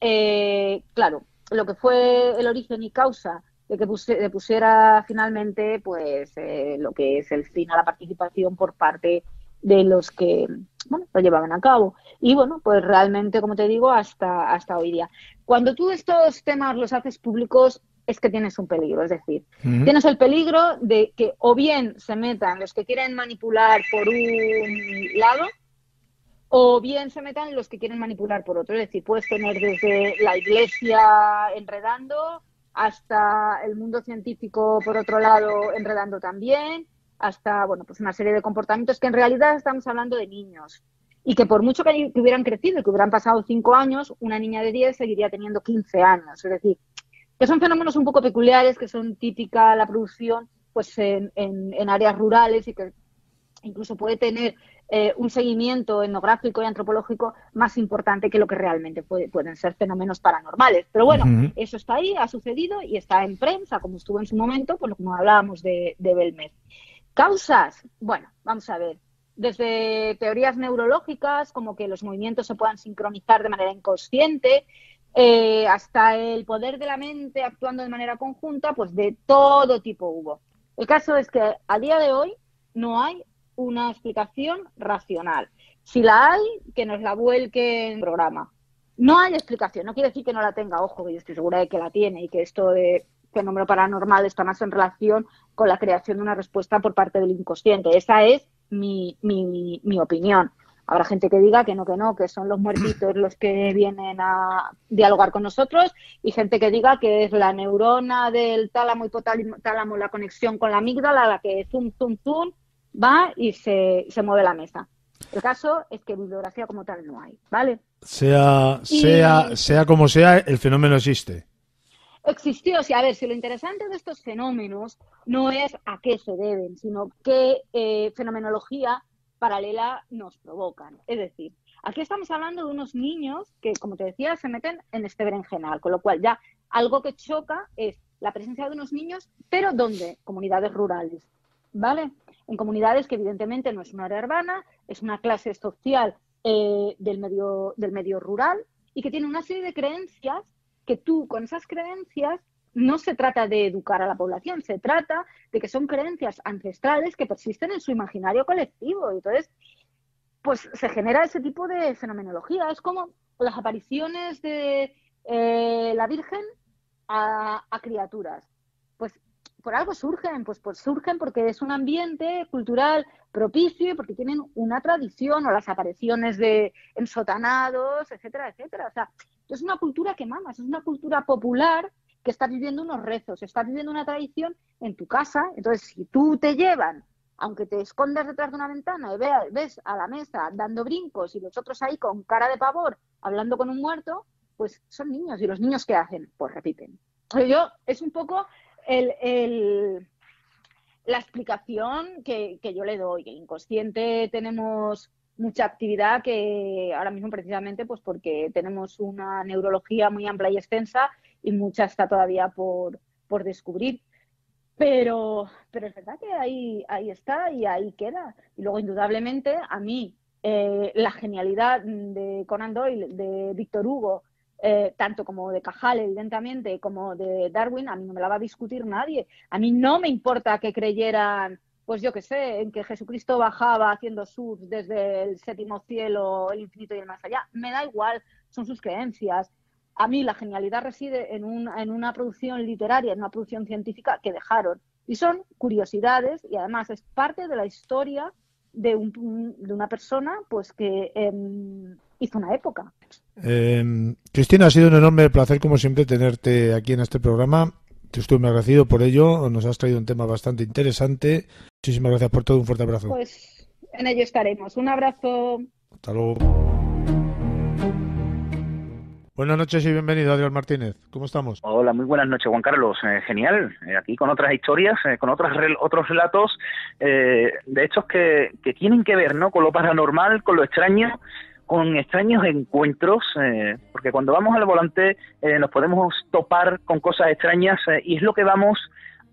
claro, lo que fue el origen y causa de que pusiera finalmente pues lo que es el fin a la participación por parte de los que lo llevaban a cabo. Y bueno, pues realmente, como te digo, hasta hoy día. Cuando tú estos temas los haces públicos, es que tienes un peligro. Es decir, tienes el peligro de que o bien se metan los que quieren manipular por un lado, o bien se metan los que quieren manipular por otro. Es decir, puedes tener desde la Iglesia enredando hasta el mundo científico, por otro lado, enredando también, hasta, bueno, pues una serie de comportamientos que en realidad estamos hablando de niños. Y que por mucho que hubieran crecido y que hubieran pasado 5 años, una niña de 10 seguiría teniendo 15 años. Es decir, que son fenómenos un poco peculiares, que son típica la producción pues en áreas rurales y que incluso puede tener un seguimiento etnográfico y antropológico más importante que lo que realmente pueden ser fenómenos paranormales. Pero bueno, eso está ahí, ha sucedido y está en prensa, como estuvo en su momento, por lo que hablábamos de Belmez. ¿Causas? Bueno, vamos a ver. Desde teorías neurológicas, como que los movimientos se puedan sincronizar de manera inconsciente, hasta el poder de la mente actuando de manera conjunta, pues de todo tipo hubo. El caso es que a día de hoy no hay una explicación racional. Si la hay, que nos la vuelque en el programa. No hay explicación, no quiere decir que no la tenga, ojo, yo estoy segura de que la tiene y que esto de fenómeno paranormal está más en relación con la creación de una respuesta por parte del inconsciente. Esa es mi opinión. Habrá gente que diga que no, que son los muertitos los que vienen a dialogar con nosotros, y gente que diga que es la neurona del tálamo hipotálamo, la conexión con la amígdala, la que zum, zum, zum, va y se mueve la mesa. El caso es que bibliografía como tal no hay, ¿vale? Sea como sea, el fenómeno existe. Existió, sí. A ver, si lo interesante de estos fenómenos no es a qué se deben, sino qué fenomenología paralela nos provocan. Es decir, aquí estamos hablando de unos niños que, como te decía, se meten en este berenjenal, con lo cual ya algo que choca es la presencia de unos niños, pero ¿dónde? Comunidades rurales, ¿vale? En comunidades que evidentemente no es una área urbana, es una clase social del medio rural y que tiene una serie de creencias que tú, con esas creencias, no se trata de educar a la población, se trata de que son creencias ancestrales que persisten en su imaginario colectivo. Y entonces, pues se genera ese tipo de fenomenología. Es como las apariciones de la Virgen a criaturas. Pues por algo surgen, pues surgen porque es un ambiente cultural propicio y porque tienen una tradición, o las apariciones de ensotanados, etcétera, etcétera. O sea, es una cultura que mamas, es una cultura popular que está viviendo unos rezos, está viviendo una tradición en tu casa. Entonces, si tú te llevan, aunque te escondas detrás de una ventana y ves a la mesa dando brincos y los otros ahí con cara de pavor hablando con un muerto, pues son niños. ¿Y los niños qué hacen? Pues repiten. Es un poco la explicación que yo le doy. El inconsciente tenemos mucha actividad que ahora mismo precisamente pues porque tenemos una neurología muy amplia y extensa y mucha está todavía por descubrir. Pero es verdad que ahí está y ahí queda. Y luego, indudablemente, a mí la genialidad de Conan Doyle, de Víctor Hugo, tanto como de Cajal, evidentemente, como de Darwin, a mí no me la va a discutir nadie. A mí no me importa que creyeran, pues yo qué sé, en que Jesucristo bajaba haciendo surf desde el séptimo cielo, el infinito y el más allá. Me da igual, son sus creencias. A mí la genialidad reside en una producción literaria, en una producción científica que dejaron. Y son curiosidades y además es parte de la historia de una persona pues que hizo una época. Cristina, ha sido un enorme placer como siempre tenerte aquí en este programa. Te estoy muy agradecido por ello. Nos has traído un tema bastante interesante. Muchísimas gracias por todo. Un fuerte abrazo. Pues en ello estaremos. Un abrazo. Hasta luego. Buenas noches y bienvenido, Adrián Martínez. ¿Cómo estamos? Hola, muy buenas noches, Juan Carlos. Genial. Aquí con otras historias, con otros relatos de hechos que tienen que ver, ¿no?, con lo paranormal, con lo extraño, con extraños encuentros, porque cuando vamos al volante nos podemos topar con cosas extrañas y es lo que vamos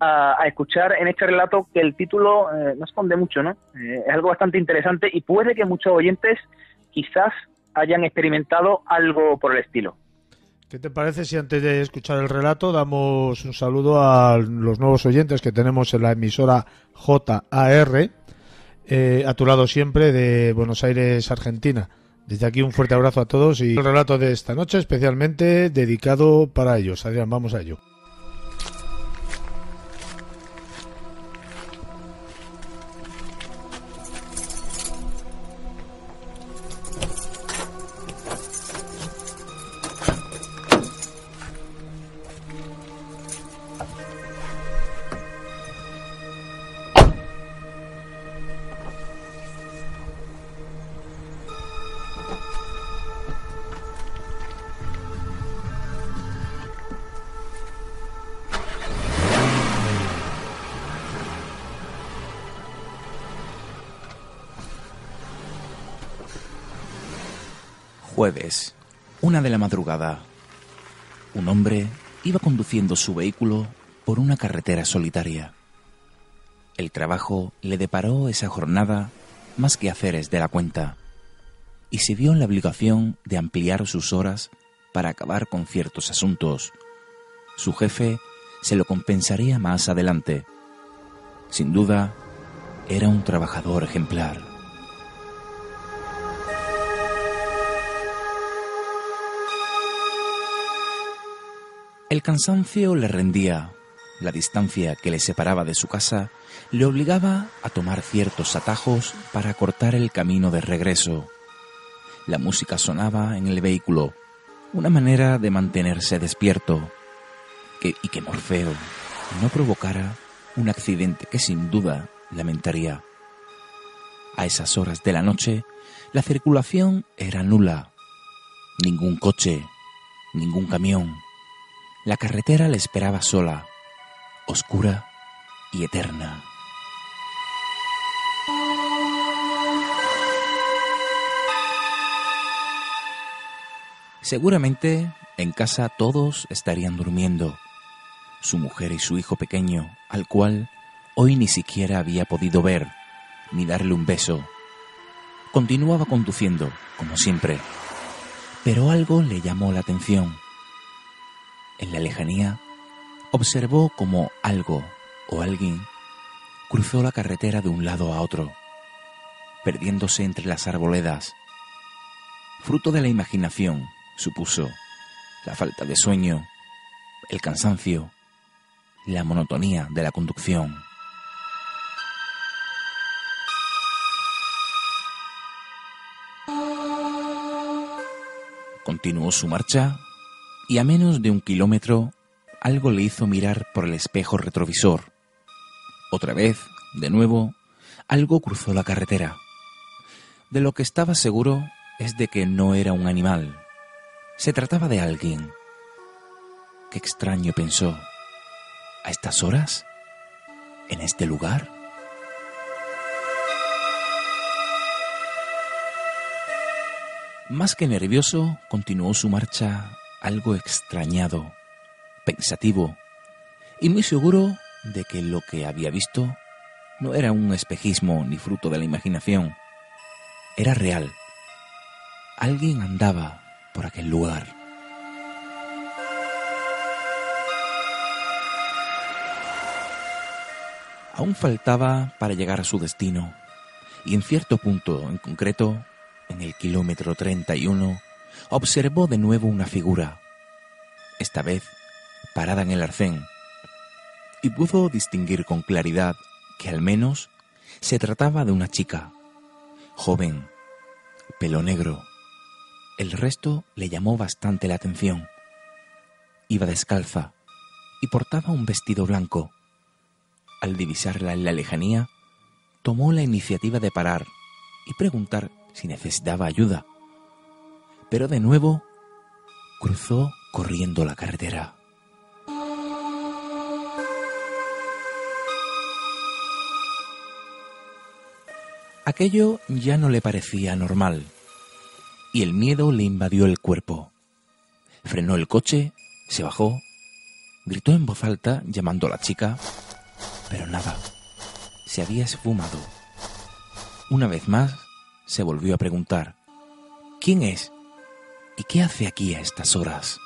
a escuchar en este relato, que el título no esconde mucho, ¿no? Es algo bastante interesante y puede que muchos oyentes quizás hayan experimentado algo por el estilo. ¿Qué te parece si antes de escuchar el relato damos un saludo a los nuevos oyentes que tenemos en la emisora JAR, a tu lado siempre, de Buenos Aires, Argentina? Desde aquí un fuerte abrazo a todos y el relato de esta noche especialmente dedicado para ellos. Adrián, vamos a ello. Jueves, 1 de la madrugada. Un hombre iba conduciendo su vehículo por una carretera solitaria. El trabajo le deparó esa jornada más quehaceres de la cuenta y se vio en la obligación de ampliar sus horas para acabar con ciertos asuntos. Su jefe se lo compensaría más adelante. Sin duda, era un trabajador ejemplar. El cansancio le rendía. La distancia que le separaba de su casa le obligaba a tomar ciertos atajos para cortar el camino de regreso. La música sonaba en el vehículo, una manera de mantenerse despierto, y que Morfeo no provocara un accidente que sin duda lamentaría. A esas horas de la noche, la circulación era nula. Ningún coche, ningún camión. La carretera le esperaba sola, oscura y eterna. Seguramente en casa todos estarían durmiendo. Su mujer y su hijo pequeño, al cual hoy ni siquiera había podido ver, ni darle un beso. Continuaba conduciendo, como siempre, pero algo le llamó la atención. En la lejanía, observó como algo o alguien cruzó la carretera de un lado a otro, perdiéndose entre las arboledas. Fruto de la imaginación, supuso, la falta de sueño, el cansancio, la monotonía de la conducción. Continuó su marcha y a menos de 1 kilómetro algo le hizo mirar por el espejo retrovisor. Otra vez, de nuevo, algo cruzó la carretera. De lo que estaba seguro es de que no era un animal. Se trataba de alguien. Qué extraño, pensó. ¿A estas horas? ¿En este lugar? Más que nervioso, continuó su marcha algo extrañado, pensativo y muy seguro de que lo que había visto no era un espejismo ni fruto de la imaginación. Era real. Alguien andaba por aquel lugar. Aún faltaba para llegar a su destino, y en cierto punto en concreto, en el kilómetro 31, observó de nuevo una figura, esta vez parada en el arcén, y pudo distinguir con claridad que al menos se trataba de una chica, joven, pelo negro. El resto le llamó bastante la atención. Iba descalza y portaba un vestido blanco. Al divisarla en la lejanía, tomó la iniciativa de parar y preguntar si necesitaba ayuda. Pero de nuevo cruzó corriendo la carretera. Aquello ya no le parecía normal y el miedo le invadió el cuerpo. Frenó el coche, se bajó, gritó en voz alta llamando a la chica, pero nada, se había esfumado. Una vez más se volvió a preguntar: ¿quién es? ¿Y qué hace aquí a estas horas?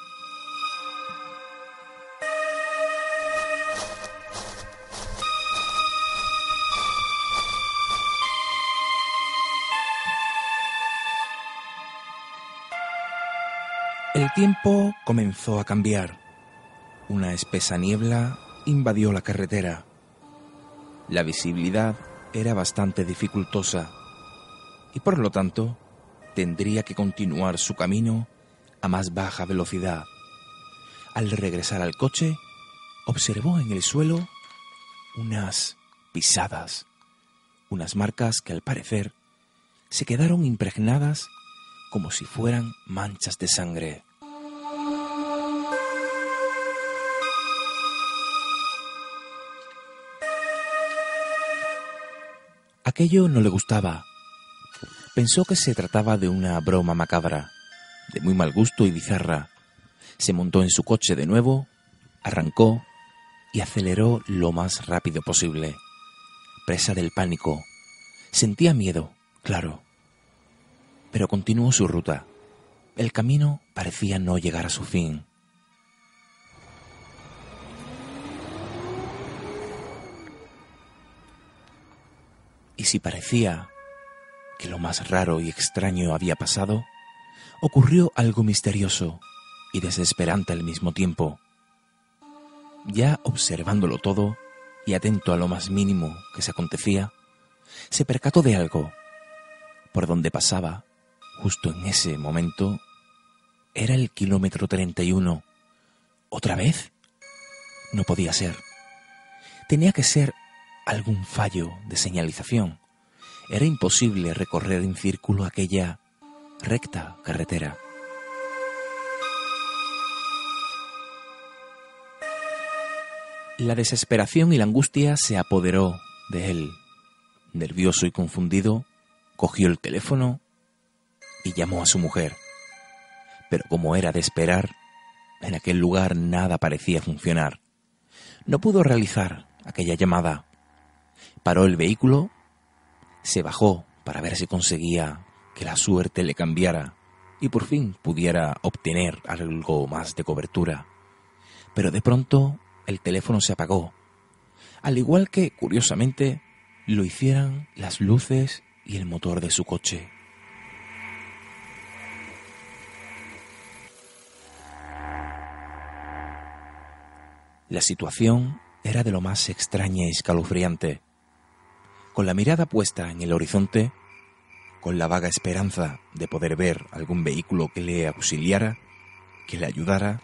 El tiempo comenzó a cambiar. Una espesa niebla invadió la carretera. La visibilidad era bastante dificultosa y por lo tanto tendría que continuar su camino a más baja velocidad. Al regresar al coche, observó en el suelo unas pisadas, unas marcas que al parecer se quedaron impregnadas como si fueran manchas de sangre. Aquello no le gustaba. Pensó que se trataba de una broma macabra, de muy mal gusto y bizarra, se montó en su coche de nuevo, arrancó y aceleró lo más rápido posible. Presa del pánico, sentía miedo, claro, pero continuó su ruta. El camino parecía no llegar a su fin. Y si parecía que lo más raro y extraño había pasado, ocurrió algo misterioso y desesperante al mismo tiempo. Ya observándolo todo y atento a lo más mínimo que se acontecía, se percató de algo. Por donde pasaba, justo en ese momento, era el kilómetro 31. ¿Otra vez? No podía ser. Tenía que ser algún fallo de señalización. Era imposible recorrer en círculo aquella recta carretera. La desesperación y la angustia se apoderó de él. Nervioso y confundido, cogió el teléfono y llamó a su mujer. Pero como era de esperar, en aquel lugar nada parecía funcionar. No pudo realizar aquella llamada. Paró el vehículo, se bajó para ver si conseguía que la suerte le cambiara y por fin pudiera obtener algo más de cobertura. Pero de pronto el teléfono se apagó, al igual que, curiosamente, lo hicieran las luces y el motor de su coche. La situación era de lo más extraña y escalofriante. Con la mirada puesta en el horizonte, con la vaga esperanza de poder ver algún vehículo que le auxiliara, que le ayudara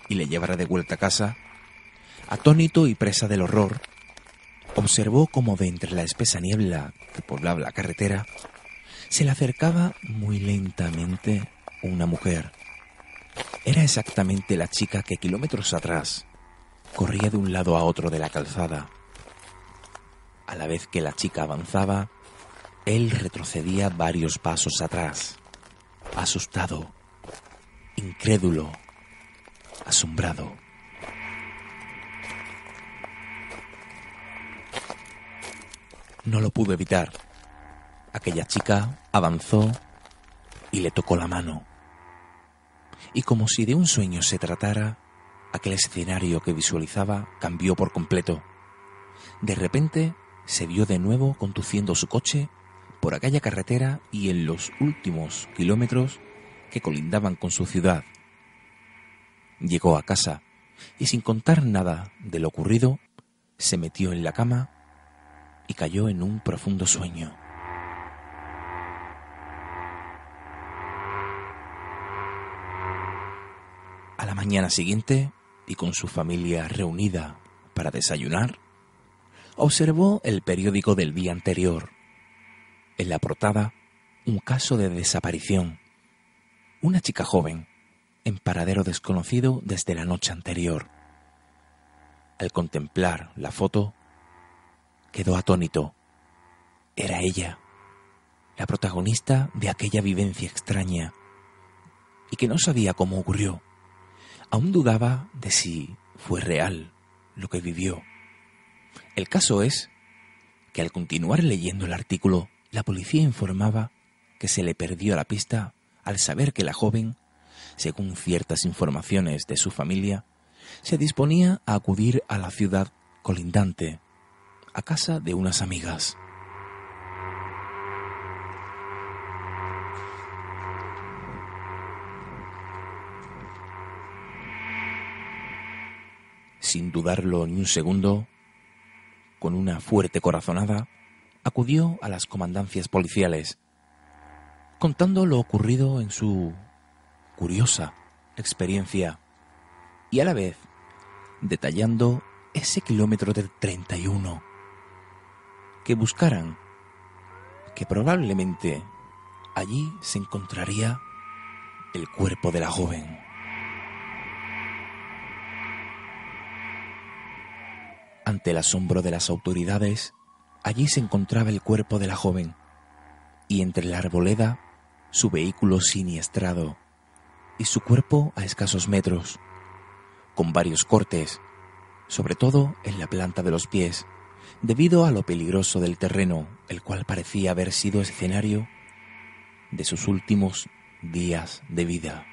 y le llevara de vuelta a casa, atónito y presa del horror, observó como de entre la espesa niebla que poblaba la carretera se le acercaba muy lentamente una mujer. Era exactamente la chica que kilómetros atrás corría de un lado a otro de la calzada. A la vez que la chica avanzaba, él retrocedía varios pasos atrás, asustado, incrédulo, asombrado. No lo pudo evitar. Aquella chica avanzó y le tocó la mano. Y como si de un sueño se tratara, aquel escenario que visualizaba cambió por completo. De repente se vio de nuevo conduciendo su coche por aquella carretera y en los últimos kilómetros que colindaban con su ciudad. Llegó a casa y sin contar nada de lo ocurrido, se metió en la cama y cayó en un profundo sueño. A la mañana siguiente, y con su familia reunida para desayunar, observó el periódico del día anterior. En la portada, un caso de desaparición. Una chica joven, en paradero desconocido desde la noche anterior. Al contemplar la foto, quedó atónito. Era ella, la protagonista de aquella vivencia extraña, y que no sabía cómo ocurrió. Aún dudaba de si fue real lo que vivió. El caso es que al continuar leyendo el artículo, la policía informaba que se le perdió la pista al saber que la joven, según ciertas informaciones de su familia, se disponía a acudir a la ciudad colindante, a casa de unas amigas. Sin dudarlo ni un segundo, con una fuerte corazonada, acudió a las comandancias policiales, contando lo ocurrido en su curiosa experiencia y a la vez detallando ese kilómetro del 31, que buscaran, que probablemente allí se encontraría el cuerpo de la joven. Ante el asombro de las autoridades, allí se encontraba el cuerpo de la joven y entre la arboleda su vehículo siniestrado, y su cuerpo a escasos metros, con varios cortes, sobre todo en la planta de los pies, debido a lo peligroso del terreno, el cual parecía haber sido escenario de sus últimos días de vida.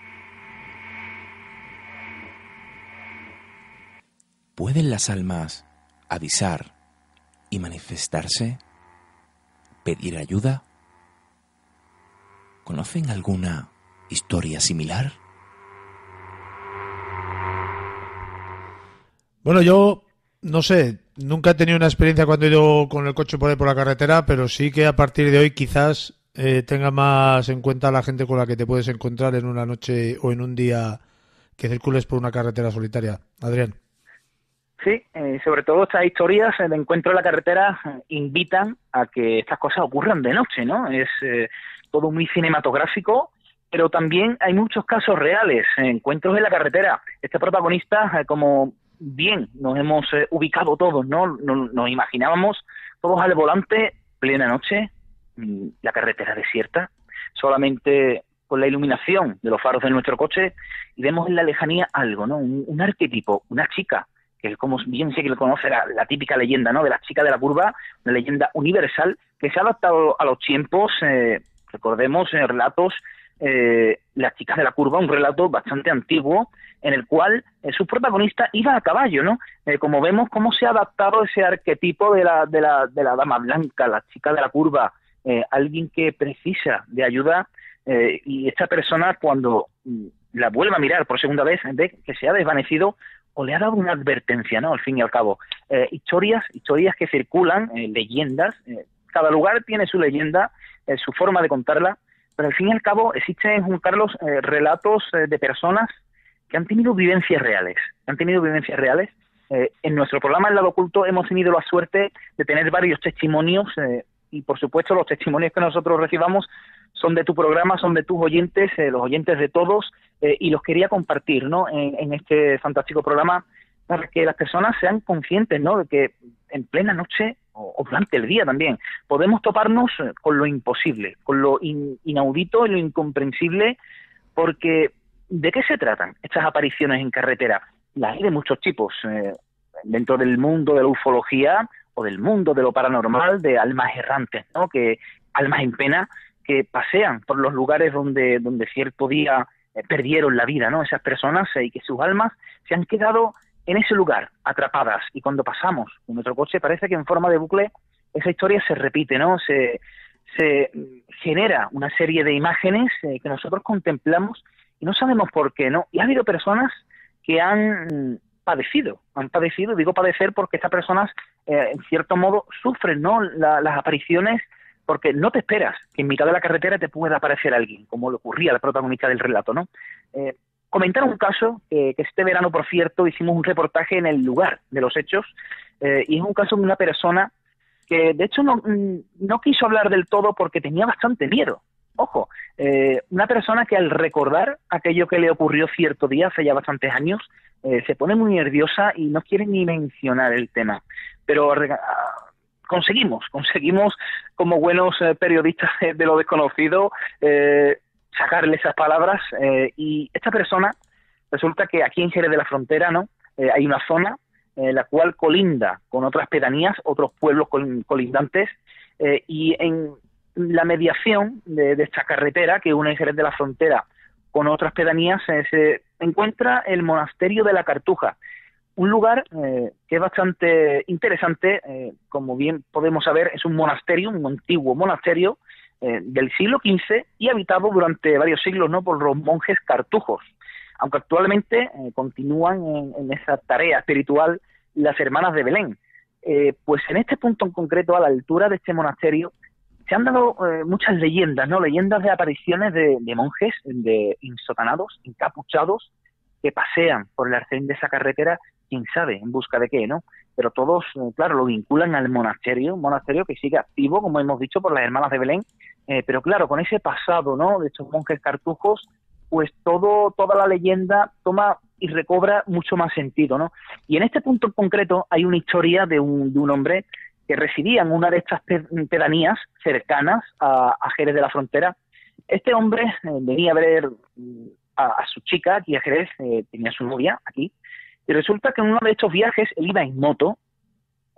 ¿Pueden las almas avisar y manifestarse? ¿Pedir ayuda? ¿Conocen alguna historia similar? Bueno, yo no sé, nunca he tenido una experiencia cuando he ido con el coche por ahí por la carretera, pero sí que a partir de hoy quizás tenga más en cuenta a la gente con la que te puedes encontrar en una noche o en un día que circules por una carretera solitaria. Adrián. Sí, sobre todo estas historias de encuentro en la carretera invitan a que estas cosas ocurran de noche, ¿no? Es todo muy cinematográfico, pero también hay muchos casos reales, encuentros en la carretera. Este protagonista, como bien nos hemos ubicado todos, ¿no? Nos imaginábamos todos al volante, plena noche, la carretera desierta, solamente con la iluminación de los faros de nuestro coche, y vemos en la lejanía algo, ¿no? Un arquetipo, una chica, que como bien sé que lo conoce, la típica leyenda, ¿no? De la chica de la curva, una leyenda universal que se ha adaptado a los tiempos. Recordemos relatos, Las chicas de la curva, un relato bastante antiguo en el cual su protagonista iba a caballo, ¿no? Como vemos cómo se ha adaptado ese arquetipo de la dama blanca, la chica de la curva, alguien que precisa de ayuda, y esta persona cuando la vuelve a mirar por segunda vez ve que se ha desvanecido o le ha dado una advertencia, ¿no? Al fin y al cabo. Historias que circulan, leyendas. Cada lugar tiene su leyenda, su forma de contarla, pero al fin y al cabo existen, Juan Carlos, relatos de personas que han tenido vivencias reales. En nuestro programa El Lado Oculto hemos tenido la suerte de tener varios testimonios, y por supuesto los testimonios que nosotros recibamos son de tu programa, son de tus oyentes, los oyentes de todos, y los quería compartir, ¿no? En este fantástico programa, para que las personas sean conscientes, ¿no? De que en plena noche o durante el día también podemos toparnos con lo imposible, con lo inaudito y lo incomprensible, porque ¿de qué se tratan estas apariciones en carretera? Las hay de muchos tipos, dentro del mundo de la ufología o del mundo de lo paranormal, de almas errantes, ¿no? Que almas en pena que pasean por los lugares donde cierto día perdieron la vida, ¿no? Esas personas, y que sus almas se han quedado en ese lugar, atrapadas, y cuando pasamos con nuestro coche parece que en forma de bucle esa historia se repite, ¿no? Se genera una serie de imágenes que nosotros contemplamos y no sabemos por qué, ¿no? Y ha habido personas que han padecido, digo padecer porque estas personas en cierto modo sufren, ¿no? Las apariciones, porque no te esperas que en mitad de la carretera te pueda aparecer alguien, como le ocurría al protagonista del relato, ¿no? Comentar un caso que este verano, por cierto, hicimos un reportaje en el lugar de los hechos, y es un caso de una persona que de hecho no quiso hablar del todo porque tenía bastante miedo. Ojo, una persona que al recordar aquello que le ocurrió cierto día, hace ya bastantes años, se pone muy nerviosa y no quiere ni mencionar el tema. Pero conseguimos como buenos periodistas de lo desconocido sacarle esas palabras, y esta persona resulta que aquí en Jerez de la Frontera, ¿no? Hay una zona la cual colinda con otras pedanías, otros pueblos colindantes, y en la mediación de esta carretera que une Jerez de la Frontera con otras pedanías se encuentra el monasterio de la Cartuja, un lugar que es bastante interesante. Como bien podemos saber, es un monasterio, un antiguo monasterio del siglo XV y habitado durante varios siglos, ¿no? Por los monjes cartujos, aunque actualmente continúan en esa tarea espiritual las hermanas de Belén. Pues en este punto en concreto, a la altura de este monasterio, se han dado muchas leyendas, ¿no? Leyendas de apariciones de monjes, de insotanados, encapuchados, que pasean por el arcén de esa carretera, quién sabe, en busca de qué, ¿no? Pero todos, claro, lo vinculan al monasterio, un monasterio que sigue activo, como hemos dicho, por las hermanas de Belén, pero claro, con ese pasado, ¿no? De estos monjes cartujos, pues toda la leyenda toma y recobra mucho más sentido, ¿no? Y en este punto en concreto hay una historia de un hombre que residía en una de estas pedanías cercanas a Jerez de la Frontera. Este hombre venía a ver a su chica aquí a Jerez, tenía su novia aquí, y resulta que en uno de estos viajes él iba en moto,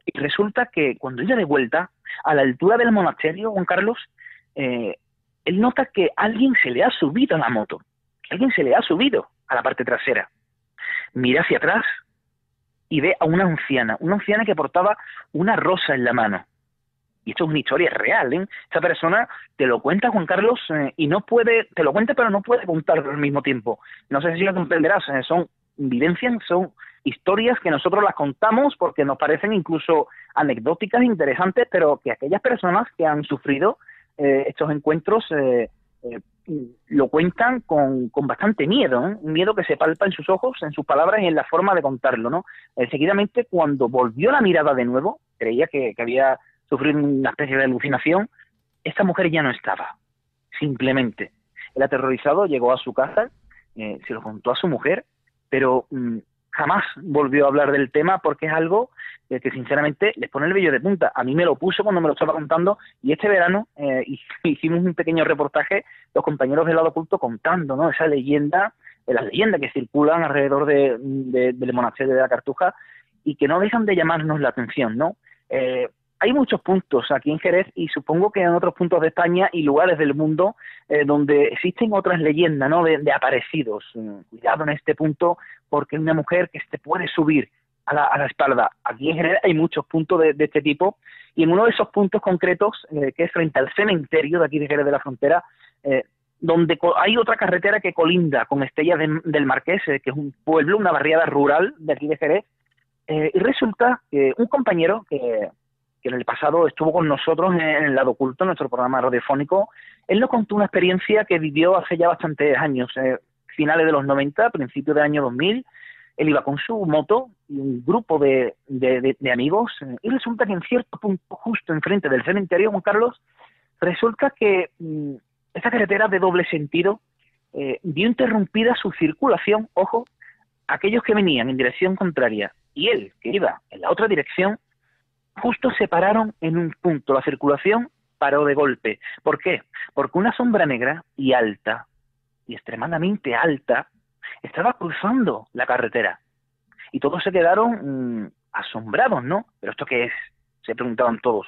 y resulta que cuando iba de vuelta, a la altura del monasterio, Juan Carlos, él nota que alguien se le ha subido a la moto, que alguien se le ha subido a la parte trasera. Mira hacia atrás y ve a una anciana que portaba una rosa en la mano. Y esto es una historia real, ¿eh? Esta persona te lo cuenta, Juan Carlos, y no puede, te lo cuenta, pero no puede contarlo al mismo tiempo. No sé si lo comprenderás, son vivencias, son historias que nosotros las contamos porque nos parecen incluso anecdóticas, interesantes, pero que aquellas personas que han sufrido estos encuentros lo cuentan con bastante miedo, ¿eh? Un miedo que se palpa en sus ojos, en sus palabras y en la forma de contarlo, ¿no? Seguidamente, cuando volvió la mirada de nuevo, creía que había sufrido una especie de alucinación, esta mujer ya no estaba, simplemente. El aterrorizado llegó a su casa, se lo contó a su mujer, pero jamás volvió a hablar del tema porque es algo que sinceramente les pone el vello de punta. A mí me lo puso cuando me lo estaba contando, y este verano hicimos un pequeño reportaje, los compañeros del lado oculto, contando, ¿no?, esa leyenda, las leyendas que circulan alrededor del monasterio de la Cartuja y que no dejan de llamarnos la atención, ¿no? Hay muchos puntos aquí en Jerez, y supongo que en otros puntos de España y lugares del mundo donde existen otras leyendas, ¿no?, de aparecidos. Cuidado en este punto, porque es una mujer que se puede subir a la espalda. Aquí en Jerez hay muchos puntos de este tipo, y en uno de esos puntos concretos, que es frente al cementerio de aquí de Jerez de la Frontera, donde hay otra carretera que colinda con Estella del Marqués, que es un pueblo, una barriada rural de aquí de Jerez, y resulta que un compañero que en el pasado estuvo con nosotros en el lado oculto, nuestro programa radiofónico, él nos contó una experiencia que vivió hace ya bastantes años, finales de los 90, principios del año 2000. Él iba con su moto y un grupo de amigos, y resulta que en cierto punto, justo enfrente del cementerio, Juan Carlos, resulta que esa carretera de doble sentido vio interrumpida su circulación, ojo, aquellos que venían en dirección contraria y él, que iba en la otra dirección, justo se pararon en un punto. La circulación paró de golpe. ¿Por qué? Porque una sombra negra y alta, y extremadamente alta, estaba cruzando la carretera. Y todos se quedaron asombrados, ¿no? ¿Pero esto qué es?, se preguntaban todos.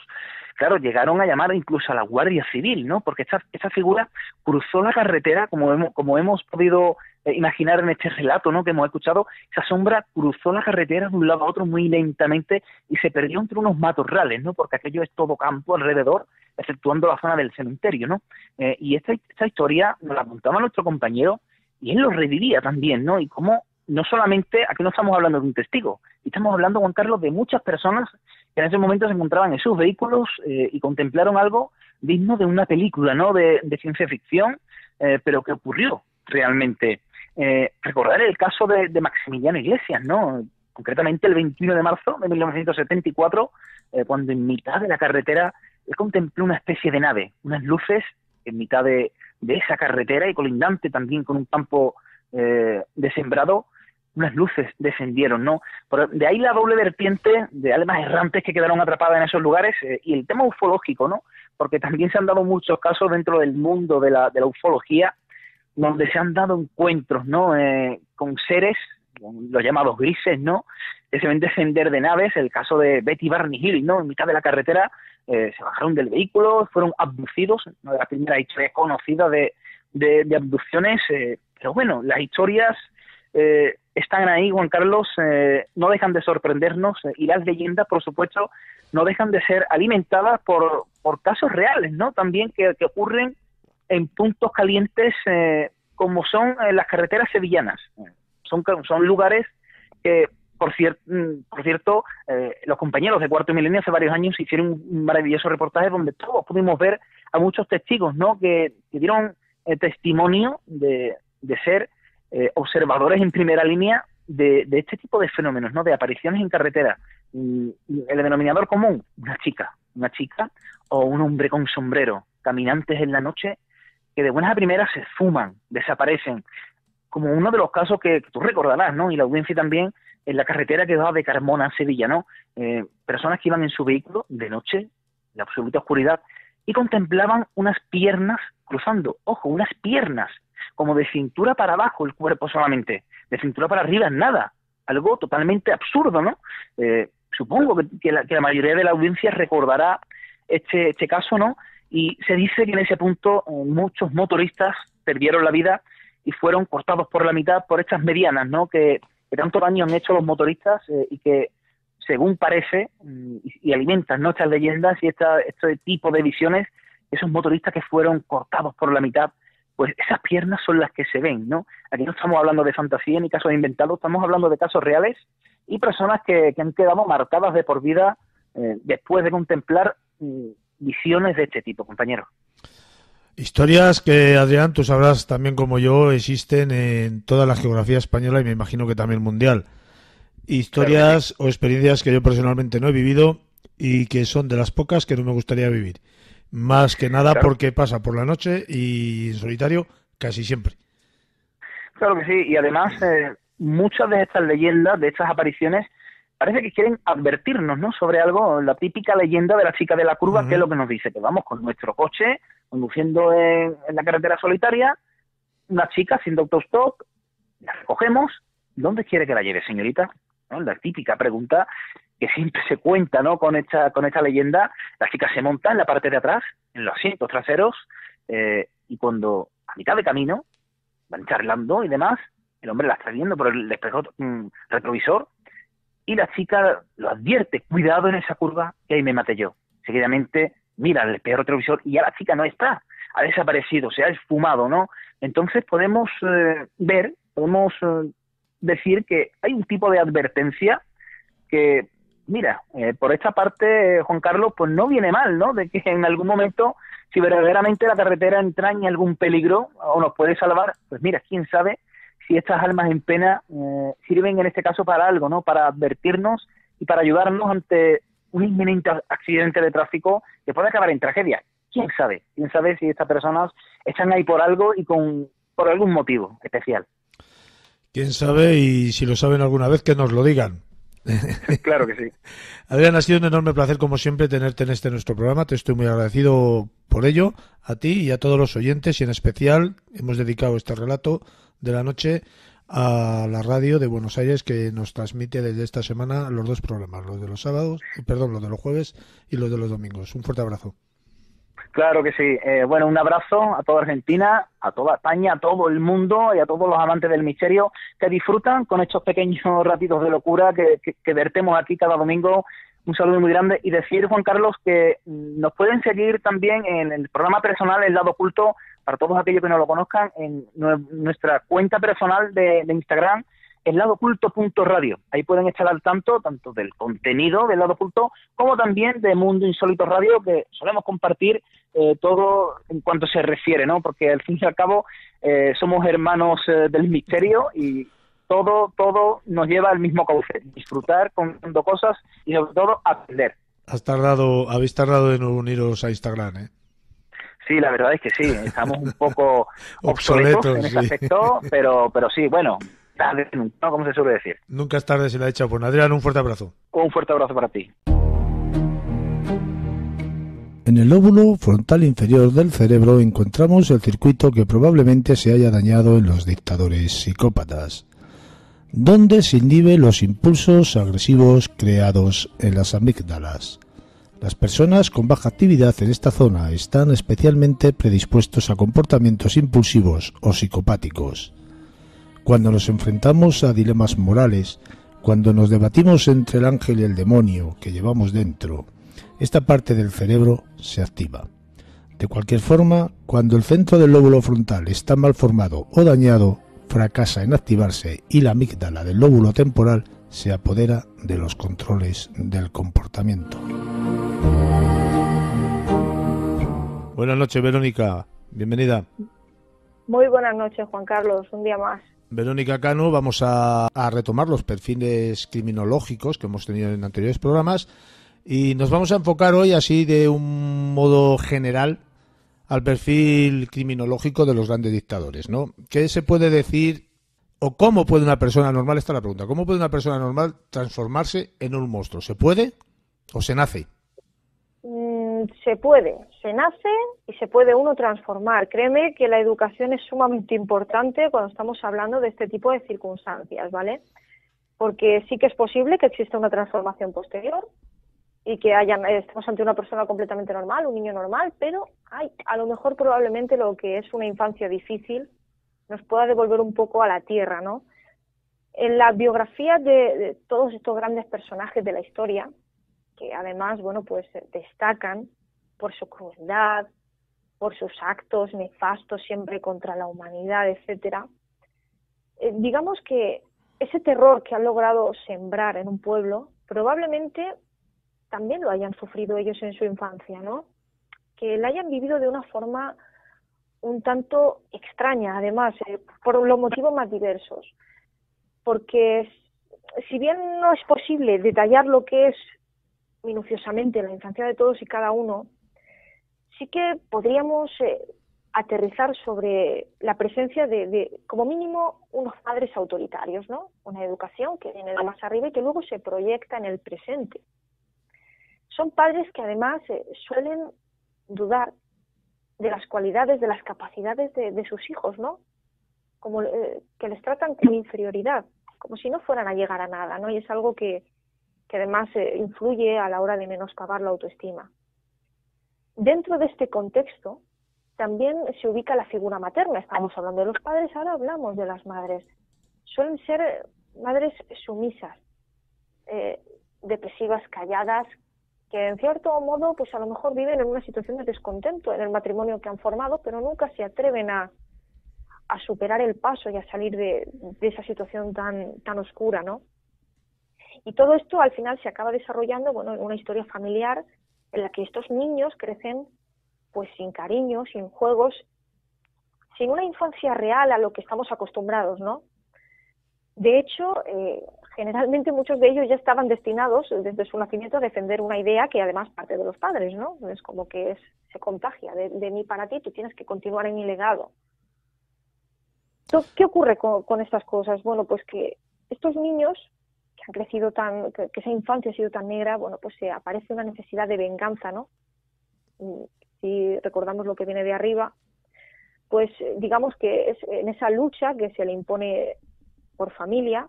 Claro, llegaron a llamar incluso a la Guardia Civil, ¿no? Porque esta figura cruzó la carretera, como hemos podido imaginar en este relato, ¿no?, que hemos escuchado. Esa sombra cruzó la carretera de un lado a otro muy lentamente y se perdió entre unos matorrales, ¿no?, porque aquello es todo campo alrededor, exceptuando la zona del cementerio, ¿no? Y esta historia nos la contaba nuestro compañero, y él lo revivía también, ¿no? Y cómo, no solamente, aquí no estamos hablando de un testigo, estamos hablando, Juan Carlos, de muchas personas que en ese momento se encontraban en sus vehículos y contemplaron algo digno de una película, ¿no?, de ciencia ficción, pero que ocurrió realmente. Recordar el caso de Maximiliano Iglesias, ¿no?, concretamente el 21 de marzo de 1974, cuando en mitad de la carretera él contempló una especie de nave, unas luces en mitad de esa carretera y colindante también con un campo de sembrado. Unas luces descendieron, ¿no? De ahí la doble vertiente de almas errantes que quedaron atrapadas en esos lugares, y el tema ufológico, ¿no? Porque también se han dado muchos casos dentro del mundo de la ufología, donde se han dado encuentros, ¿no?, con seres, los llamados grises, ¿no?, que se ven descender de naves. El caso de Betty Barney Hill, ¿no?, en mitad de la carretera, se bajaron del vehículo, fueron abducidos, una de las primeras historias conocidas de abducciones, pero bueno, las historias están ahí, Juan Carlos, no dejan de sorprendernos, y las leyendas, por supuesto, no dejan de ser alimentadas por casos reales, ¿no?, también que ocurren en puntos calientes, como son las carreteras sevillanas. Son lugares que, por cierto, los compañeros de Cuarto Milenio hace varios años hicieron un maravilloso reportaje donde todos pudimos ver a muchos testigos, ¿no?, que dieron testimonio de ser observadores en primera línea de este tipo de fenómenos, ¿no?, de apariciones en carretera. El denominador común, una chica o un hombre con sombrero, caminantes en la noche, que de buenas a primeras se esfuman, desaparecen, como uno de los casos que tú recordarás, ¿no?, y la audiencia también, en la carretera que va de Carmona a Sevilla, ¿no? Personas que iban en su vehículo de noche, en la absoluta oscuridad, y contemplaban unas piernas cruzando, ojo, unas piernas como de cintura para abajo el cuerpo solamente, de cintura para arriba nada, algo totalmente absurdo, ¿no? Supongo que la mayoría de la audiencia recordará este caso, ¿no? Y se dice que en ese punto muchos motoristas perdieron la vida y fueron cortados por la mitad por estas medianas, ¿no? Que tanto daño han hecho los motoristas y que, según parece, y alimentan, ¿no?, estas leyendas y este tipo de visiones, esos motoristas que fueron cortados por la mitad, pues esas piernas son las que se ven, ¿no? Aquí no estamos hablando de fantasía ni casos inventados, estamos hablando de casos reales y personas que han quedado marcadas de por vida después de contemplar visiones de este tipo, compañero. Historias que, Adrián, tú sabrás también como yo, existen en toda la geografía española y me imagino que también mundial. Historias o experiencias que yo personalmente no he vivido y que son de las pocas que no me gustaría vivir. Más que nada porque pasa por la noche y en solitario casi siempre. Claro que sí, y además muchas de estas leyendas, de estas apariciones, parece que quieren advertirnos, ¿no?, sobre algo, la típica leyenda de la chica de la curva, que es lo que nos dice, que vamos con nuestro coche, conduciendo en la carretera solitaria, una chica haciendo autostop, la recogemos, ¿dónde quiere que la lleve, señorita? ¿No? La típica pregunta que siempre se cuenta, ¿no?, con esta leyenda. La chica se monta en la parte de atrás, en los asientos traseros, y cuando a mitad de camino van charlando y demás, el hombre la está viendo por el espejo retrovisor y la chica lo advierte: cuidado en esa curva, que ahí me maté yo. Seguidamente mira el espejo retrovisor y ya la chica no está, ha desaparecido, se ha esfumado, ¿no? Entonces podemos decir que hay un tipo de advertencia que, mira, por esta parte, Juan Carlos, pues no viene mal, ¿no? De que en algún momento, si verdaderamente la carretera entraña algún peligro o nos puede salvar, pues mira, quién sabe si estas almas en pena sirven en este caso para algo, ¿no? Para advertirnos y para ayudarnos ante un inminente accidente de tráfico que puede acabar en tragedia. ¿Quién sabe? ¿Quién sabe si estas personas están ahí por algo y por algún motivo especial? ¿Quién sabe? Y si lo saben alguna vez, que nos lo digan. Claro que sí. Adrián, ha sido un enorme placer, como siempre, tenerte en nuestro programa. Te estoy muy agradecido por ello, a ti y a todos los oyentes, y en especial hemos dedicado este relato de la noche a la radio de Buenos Aires, que nos transmite desde esta semana los dos programas, los de los jueves y los de los domingos. Un fuerte abrazo. Claro que sí. Bueno, un abrazo a toda Argentina, a toda España, a todo el mundo y a todos los amantes del misterio que disfrutan con estos pequeños ratitos de locura que vertemos aquí cada domingo. Un saludo muy grande y decir, Juan Carlos, que nos pueden seguir también en el programa personal El Lado Oculto, para todos aquellos que no lo conozcan, en nuestra cuenta personal de Instagram, eladoculto.radio. Ahí pueden estar al tanto del contenido del Lado Oculto como también de Mundo Insólito Radio, que solemos compartir todo en cuanto se refiere, ¿no? Porque al fin y al cabo somos hermanos del misterio y todo nos lleva al mismo cauce: disfrutar contando cosas y sobre todo aprender. Habéis tardado en uniros a Instagram, ¿eh? Sí, la verdad es que sí, estamos un poco obsoletos en ese aspecto, pero sí, bueno, tarde nunca, ¿no? Como se suele decir. Nunca es tarde si la hecha. Pues Adrián, un fuerte abrazo. Un fuerte abrazo para ti. En el lóbulo frontal inferior del cerebro encontramos el circuito que probablemente se haya dañado en los dictadores psicópatas, donde se inhiben los impulsos agresivos creados en las amígdalas. Las personas con baja actividad en esta zona están especialmente predispuestos a comportamientos impulsivos o psicopáticos. Cuando nos enfrentamos a dilemas morales, cuando nos debatimos entre el ángel y el demonio que llevamos dentro, esta parte del cerebro se activa. De cualquier forma, cuando el centro del lóbulo frontal está mal formado o dañado, fracasa en activarse y la amígdala del lóbulo temporal se apodera de los controles del comportamiento. Buenas noches, Verónica. Bienvenida. Muy buenas noches, Juan Carlos. Un día más. Verónica Cano, vamos a retomar los perfiles criminológicos que hemos tenido en anteriores programas y nos vamos a enfocar hoy, así de un modo general, al perfil criminológico de los grandes dictadores, ¿no? ¿Qué se puede decir o cómo puede una persona normal, esta es la pregunta, cómo puede una persona normal transformarse en un monstruo? ¿Se puede o se nace? se nace y se puede uno transformar. Créeme que la educación es sumamente importante cuando estamos hablando de este tipo de circunstancias, ¿vale? Porque sí que es posible que exista una transformación posterior y que estemos ante una persona completamente normal, un niño normal, pero a lo mejor probablemente lo que es una infancia difícil nos pueda devolver un poco a la tierra, ¿no? En la biografía de todos estos grandes personajes de la historia, que además, bueno, pues destacan por su crueldad, por sus actos nefastos siempre contra la humanidad, etcétera, digamos que ese terror que han logrado sembrar en un pueblo, probablemente también lo hayan sufrido ellos en su infancia, ¿no? Que la hayan vivido de una forma un tanto extraña, además, por los motivos más diversos. Porque si bien no es posible detallar lo que es minuciosamente la infancia de todos y cada uno, sí que podríamos aterrizar sobre la presencia de, como mínimo, unos padres autoritarios, ¿no? Una educación que viene de más arriba y que luego se proyecta en el presente. Son padres que además suelen dudar de las cualidades, de las capacidades de sus hijos, ¿no? Como que les tratan con inferioridad, como si no fueran a llegar a nada, ¿no? Y es algo que además influye a la hora de menoscabar la autoestima. Dentro de este contexto también se ubica la figura materna. Estamos hablando de los padres, ahora hablamos de las madres. Suelen ser madres sumisas, depresivas, calladas, que en cierto modo pues a lo mejor viven en una situación de descontento en el matrimonio que han formado, pero nunca se atreven a superar el paso y a salir de esa situación tan oscura, ¿no? Y todo esto al final se acaba desarrollando, bueno, en una historia familiar en la que estos niños crecen pues sin cariño, sin juegos, sin una infancia real a lo que estamos acostumbrados, ¿no? De hecho, generalmente muchos de ellos ya estaban destinados desde su nacimiento a defender una idea que además parte de los padres, ¿no? Es como que se contagia de mí para ti, tú tienes que continuar en mi legado. Entonces, ¿qué ocurre con estas cosas? Bueno, pues que estos niños que han crecido que esa infancia ha sido tan negra, bueno, pues aparece una necesidad de venganza, ¿no? Si recordamos lo que viene de arriba, pues digamos que es en esa lucha que se le impone por familia,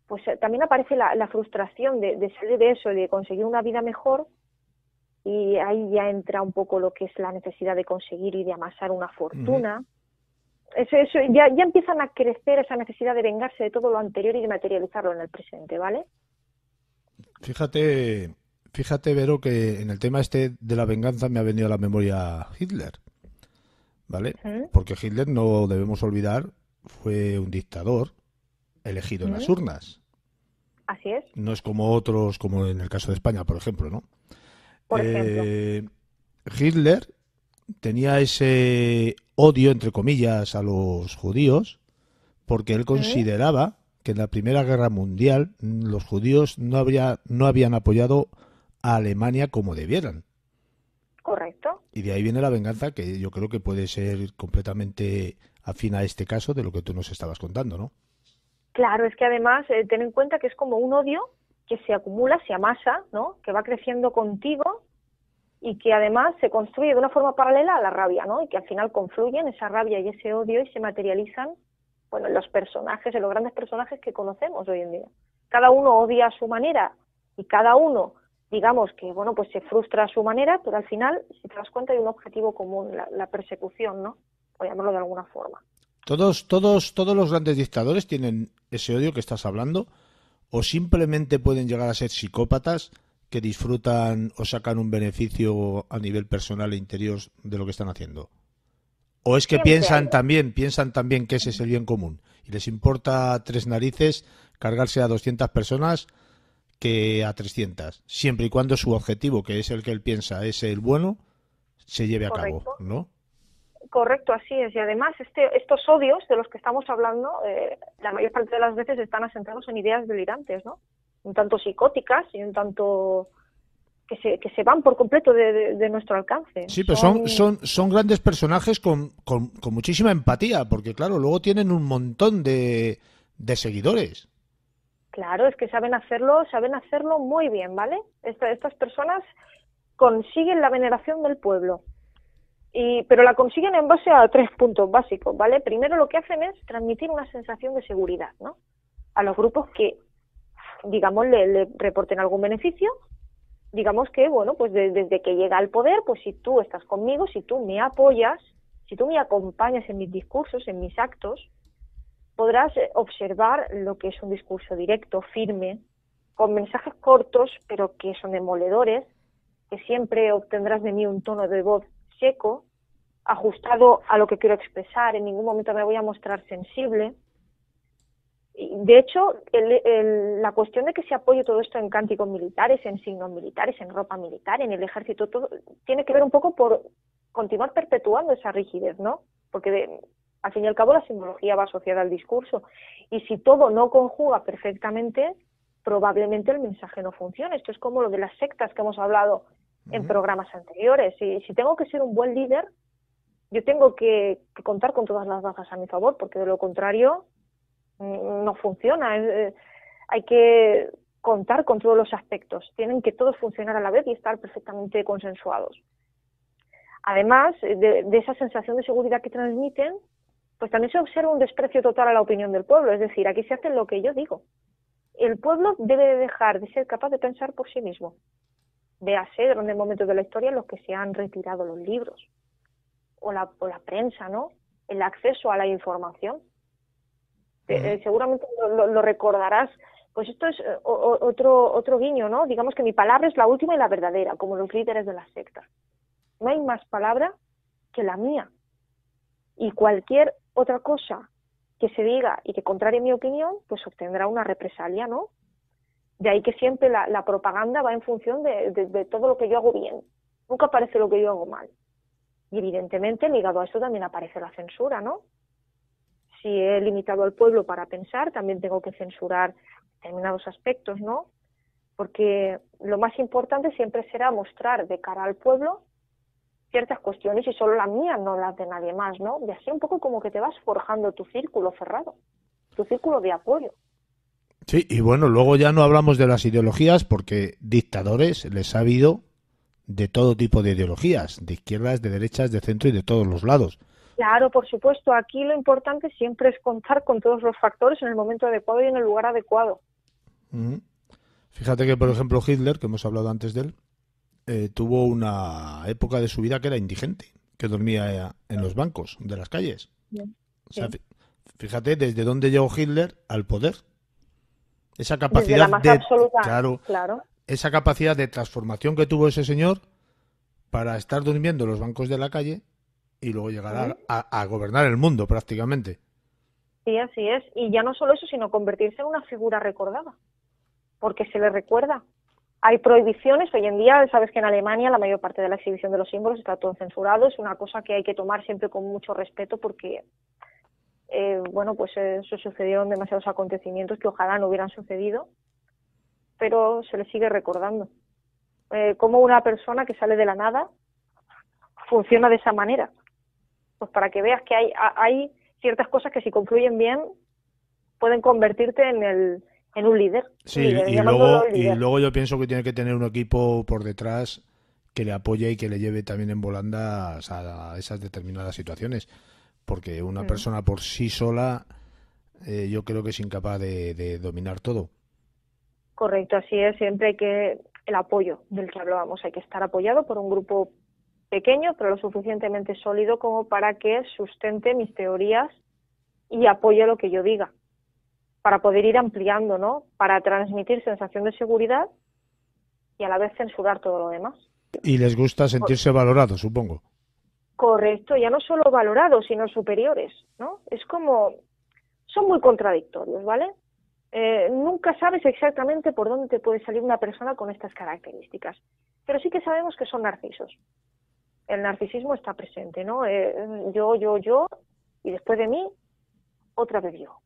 pues también aparece la frustración de salir de eso, de conseguir una vida mejor, y ahí ya entra un poco lo que es la necesidad de conseguir y de amasar una fortuna. Eso ya empiezan a crecer esa necesidad de vengarse de todo lo anterior y de materializarlo en el presente, ¿vale? Fíjate, Vero, que en el tema este de la venganza me ha venido a la memoria Hitler, ¿vale? Porque Hitler, no debemos olvidar, fue un dictador elegido en las urnas. Así es. No es como otros, como en el caso de España, por ejemplo, ¿no? Por ejemplo. Hitler tenía ese odio, entre comillas, a los judíos, porque él consideraba que en la Primera Guerra Mundial los judíos no habían apoyado a Alemania como debieran. Correcto. Y de ahí viene la venganza, que yo creo que puede ser completamente afín a este caso de lo que tú nos estabas contando, ¿no? Claro, es que además ten en cuenta que es como un odio que se acumula, se amasa, ¿no? Que va creciendo contigo y que además se construye de una forma paralela a la rabia, ¿no? Y que al final confluyen esa rabia y ese odio y se materializan, bueno, en los personajes, en los grandes personajes que conocemos hoy en día. Cada uno odia a su manera y cada uno, digamos que, bueno, pues se frustra a su manera, pero al final, si te das cuenta, hay un objetivo común, la persecución, ¿no? Por llamarlo de alguna forma. Todos los grandes dictadores tienen ese odio que estás hablando, o simplemente pueden llegar a ser psicópatas que disfrutan o sacan un beneficio a nivel personal e interior de lo que están haciendo. O es que piensan también que ese es el bien común y les importa tres narices cargarse a 200 personas que a 300, siempre y cuando su objetivo, que es el que él piensa es el bueno, se lleve a cabo, ¿no? Correcto, así es. Y además estos odios de los que estamos hablando, la mayor parte de las veces están asentados en ideas delirantes, ¿no? Un tanto psicóticas y un tanto que se van por completo de nuestro alcance. Sí, pero son grandes personajes con muchísima empatía, porque claro, luego tienen un montón de seguidores. Claro, es que saben hacerlo muy bien, ¿vale? Estas personas consiguen la veneración del pueblo. Pero la consiguen en base a 3 puntos básicos, ¿vale? Primero lo que hacen es transmitir una sensación de seguridad, ¿no? A los grupos que, digamos, le reporten algún beneficio, digamos que, bueno, pues desde que llega al poder, pues si tú estás conmigo, si tú me apoyas, si tú me acompañas en mis discursos, en mis actos, podrás observar lo que es un discurso directo, firme, con mensajes cortos, pero que son demoledores, que siempre obtendrás de mí un tono de voz seco, ajustado a lo que quiero expresar, en ningún momento me voy a mostrar sensible. De hecho, la cuestión de que se apoye todo esto en cánticos militares, en signos militares, en ropa militar, en el ejército, todo tiene que ver un poco por continuar perpetuando esa rigidez, ¿no? Porque al fin y al cabo la simbología va asociada al discurso, y si todo no conjuga perfectamente, probablemente el mensaje no funcione. Esto es como lo de las sectas que hemos hablado en programas anteriores. Si tengo que ser un buen líder, yo tengo que contar con todas las bazas a mi favor, porque de lo contrario no funciona. Hay que contar con todos los aspectos. Tienen que todos funcionar a la vez y estar perfectamente consensuados. Además de esa sensación de seguridad que transmiten, pues también se observa un desprecio total a la opinión del pueblo. Es decir, aquí se hace lo que yo digo. El pueblo debe de dejar de ser capaz de pensar por sí mismo. Véase grandes momentos de la historia en los que se han retirado los libros o la prensa, ¿no? El acceso a la información. Seguramente lo recordarás. Pues esto es otro guiño, ¿no? Digamos que mi palabra es la última y la verdadera, como los líderes de las sectas. No hay más palabra que la mía. Y cualquier otra cosa que se diga y que contrarie mi opinión, pues obtendrá una represalia, ¿no? De ahí que siempre la propaganda va en función de todo lo que yo hago bien. Nunca aparece lo que yo hago mal. Y evidentemente, ligado a eso también aparece la censura, ¿no? Si he limitado al pueblo para pensar, también tengo que censurar determinados aspectos, ¿no? Porque lo más importante siempre será mostrar de cara al pueblo ciertas cuestiones y solo las mías, no las de nadie más, ¿no? Y así un poco como que te vas forjando tu círculo cerrado, tu círculo de apoyo. Sí, y bueno, luego ya no hablamos de las ideologías porque dictadores les ha habido de todo tipo de ideologías, de izquierdas, de derechas, de centro y de todos los lados. Claro, por supuesto, aquí lo importante siempre es contar con todos los factores en el momento adecuado y en el lugar adecuado. Fíjate que, por ejemplo, Hitler, que hemos hablado antes de él, tuvo una época de su vida que era indigente, que dormía en los bancos de las calles. Bien. O sea, fíjate desde dónde llegó Hitler al poder. Esa capacidad desde la más absoluta, claro, esa capacidad de transformación que tuvo ese señor para estar durmiendo en los bancos de la calle y luego llegar a gobernar el mundo prácticamente. Sí, así es. Y ya no solo eso, sino convertirse en una figura recordada, porque se le recuerda. Hay prohibiciones. Hoy en día, sabes que en Alemania la mayor parte de la exhibición de los símbolos está todo censurado. Es una cosa que hay que tomar siempre con mucho respeto porque, bueno, pues eso sucedieron demasiados acontecimientos que ojalá no hubieran sucedido, pero se le sigue recordando. Como una persona que sale de la nada funciona de esa manera. Pues para que veas que hay ciertas cosas que si confluyen bien pueden convertirte en un líder. Sí, líder, y luego yo pienso que tiene que tener un equipo por detrás que le apoye y que le lleve también en volandas a esas determinadas situaciones, porque una persona por sí sola yo creo que es incapaz de dominar todo. Correcto, así es. Siempre hay que el apoyo del que hablábamos, hay que estar apoyado por un grupo pequeño, pero lo suficientemente sólido como para que sustente mis teorías y apoye lo que yo diga, para poder ir ampliando, ¿no? Para transmitir sensación de seguridad y a la vez censurar todo lo demás. Y les gusta sentirse valorados, supongo. Correcto, ya no solo valorados, sino superiores, ¿no? Es como, son muy contradictorios, ¿vale? Nunca sabes exactamente por dónde te puede salir una persona con estas características, pero sí que sabemos que son narcisos. El narcisismo está presente, ¿no? Yo, y después de mí, otra vez yo.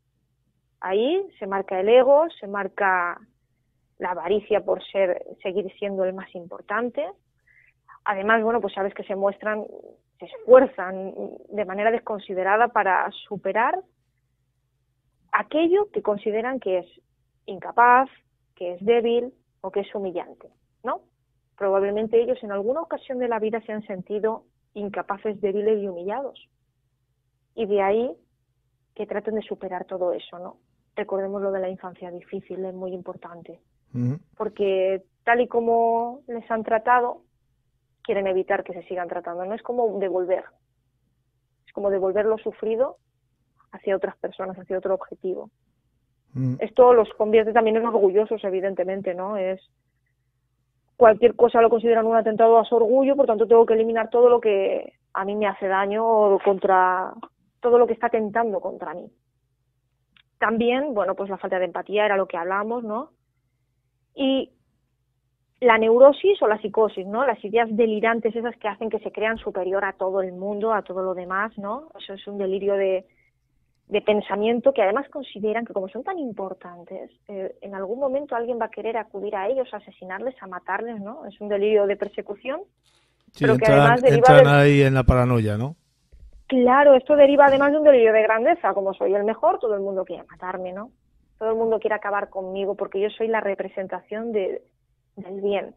Ahí se marca el ego, se marca la avaricia por seguir siendo el más importante. Además, bueno, pues sabes que se esfuerzan de manera desconsiderada para superar aquello que consideran que es incapaz, que es débil o que es humillante, ¿no? probablemente ellos en alguna ocasión de la vida se han sentido incapaces, débiles y humillados. Y de ahí que traten de superar todo eso, ¿no? Recordemos lo de la infancia difícil, es muy importante. Porque tal y como les han tratado, quieren evitar que se sigan tratando. No es como devolver. Es como devolver lo sufrido hacia otras personas, hacia otro objetivo. Esto los convierte también en orgullosos, evidentemente, ¿no? Es cualquier cosa lo consideran un atentado a su orgullo, por tanto tengo que eliminar todo lo que a mí me hace daño o contra todo lo que está atentando contra mí. También, bueno, pues la falta de empatía era lo que hablamos, ¿no? Y la neurosis o la psicosis, ¿no? Las ideas delirantes esas que hacen que se crean superior a todo el mundo, a todo lo demás, ¿no? Eso es un delirio de pensamiento que además consideran que como son tan importantes, en algún momento alguien va a querer acudir a ellos, a asesinarles, a matarles, ¿no? Es un delirio de persecución. Sí, pero que además entran ahí en la paranoia, ¿no? Claro, esto deriva además de un delirio de grandeza. Como soy el mejor, todo el mundo quiere matarme, ¿no? Todo el mundo quiere acabar conmigo porque yo soy la representación del bien,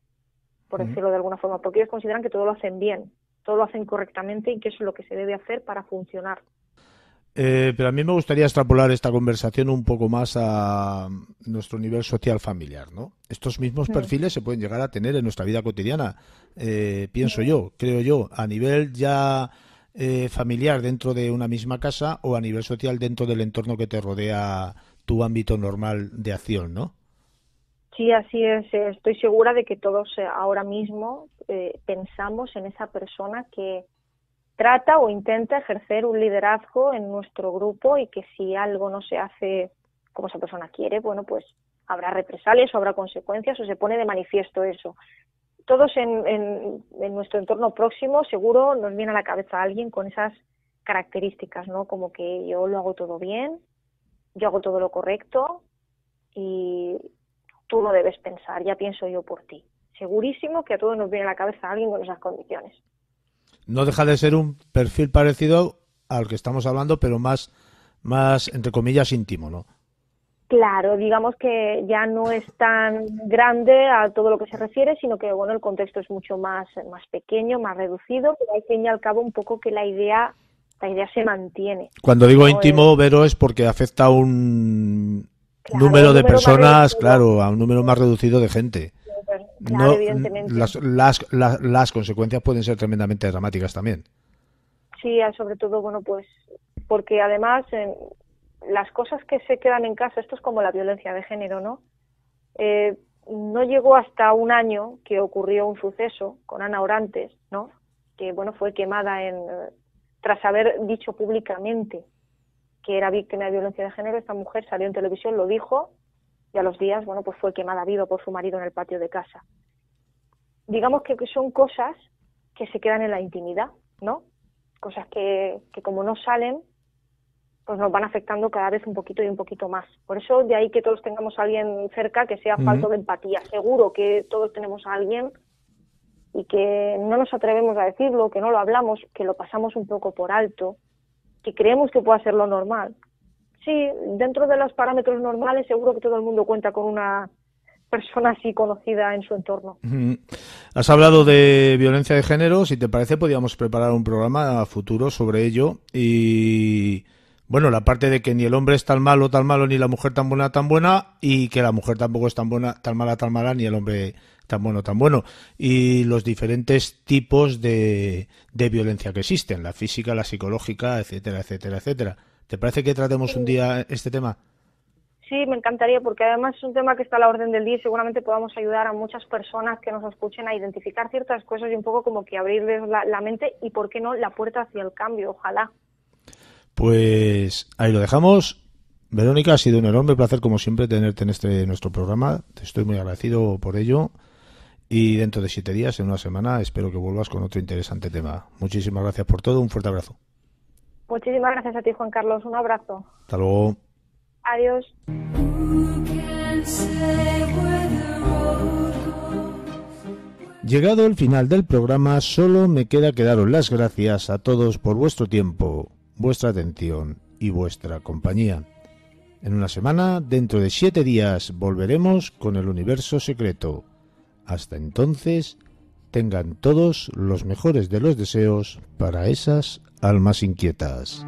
por decirlo de alguna forma, porque ellos consideran que todo lo hacen bien, todo lo hacen correctamente y que eso es lo que se debe hacer para funcionar. Pero a mí me gustaría extrapolar esta conversación un poco más a nuestro nivel social familiar, ¿no? Estos mismos perfiles se pueden llegar a tener en nuestra vida cotidiana, pienso yo, creo yo, a nivel ya familiar dentro de una misma casa o a nivel social dentro del entorno que te rodea tu ámbito normal de acción, ¿no? Sí, así es. Estoy segura de que todos ahora mismo pensamos en esa persona que trata o intenta ejercer un liderazgo en nuestro grupo y que si algo no se hace como esa persona quiere, bueno, pues habrá represalias o habrá consecuencias o se pone de manifiesto eso. Todos en nuestro entorno próximo seguro nos viene a la cabeza alguien con esas características, ¿no? Como que yo lo hago todo bien, yo hago todo lo correcto y tú lo debes pensar, ya pienso yo por ti. Segurísimo que a todos nos viene a la cabeza alguien con esas condiciones. No deja de ser un perfil parecido al que estamos hablando, pero más entre comillas, íntimo, ¿no? Claro, digamos que ya no es tan grande a todo lo que se refiere, sino que bueno, el contexto es mucho más pequeño, más reducido, pero al fin y al cabo un poco que la idea se mantiene. Cuando digo íntimo, Vero, es porque afecta a un número de personas, claro, a un número más reducido de gente. Claro, no, evidentemente. Las consecuencias pueden ser tremendamente dramáticas también. Sí, sobre todo, bueno, pues porque además las cosas que se quedan en casa, esto es como la violencia de género, ¿no? No llegó hasta un año que ocurrió un suceso con Ana Orantes, ¿no? Que, bueno, fue quemada tras haber dicho públicamente que era víctima de violencia de género. Esta mujer salió en televisión, lo dijo, y a los días, bueno, pues fue quemada viva por su marido en el patio de casa. Digamos que son cosas que se quedan en la intimidad, ¿no? Cosas que como no salen, pues nos van afectando cada vez un poquito y un poquito más. Por eso de ahí que todos tengamos a alguien cerca que sea falto de empatía. Seguro que todos tenemos a alguien y que no nos atrevemos a decirlo, que no lo hablamos, que lo pasamos un poco por alto, que creemos que pueda ser lo normal. Sí, dentro de los parámetros normales seguro que todo el mundo cuenta con una persona así conocida en su entorno. Has hablado de violencia de género. Si te parece, podríamos preparar un programa a futuro sobre ello. Y bueno, la parte de que ni el hombre es tan malo, ni la mujer tan buena, y que la mujer tampoco es tan mala, ni el hombre tan bueno. Y los diferentes tipos de violencia que existen, la física, la psicológica, etcétera, etcétera, etcétera. ¿Te parece que tratemos un día este tema? Sí, me encantaría, porque además es un tema que está a la orden del día y seguramente podamos ayudar a muchas personas que nos escuchen a identificar ciertas cosas y un poco como que abrirles la mente y, ¿por qué no?, la puerta hacia el cambio, ojalá. Pues ahí lo dejamos. Verónica, ha sido un enorme placer, como siempre, tenerte en nuestro programa. Te estoy muy agradecido por ello. Y dentro de 7 días, en una semana, espero que vuelvas con otro interesante tema. Muchísimas gracias por todo. Un fuerte abrazo. Muchísimas gracias a ti, Juan Carlos. Un abrazo. Hasta luego. Adiós. Llegado el final del programa, solo me queda que daros las gracias a todos por vuestro tiempo, vuestra atención y vuestra compañía. En una semana, dentro de 7 días, volveremos con el universo secreto. Hasta entonces, tengan todos los mejores de los deseos para esas almas inquietas.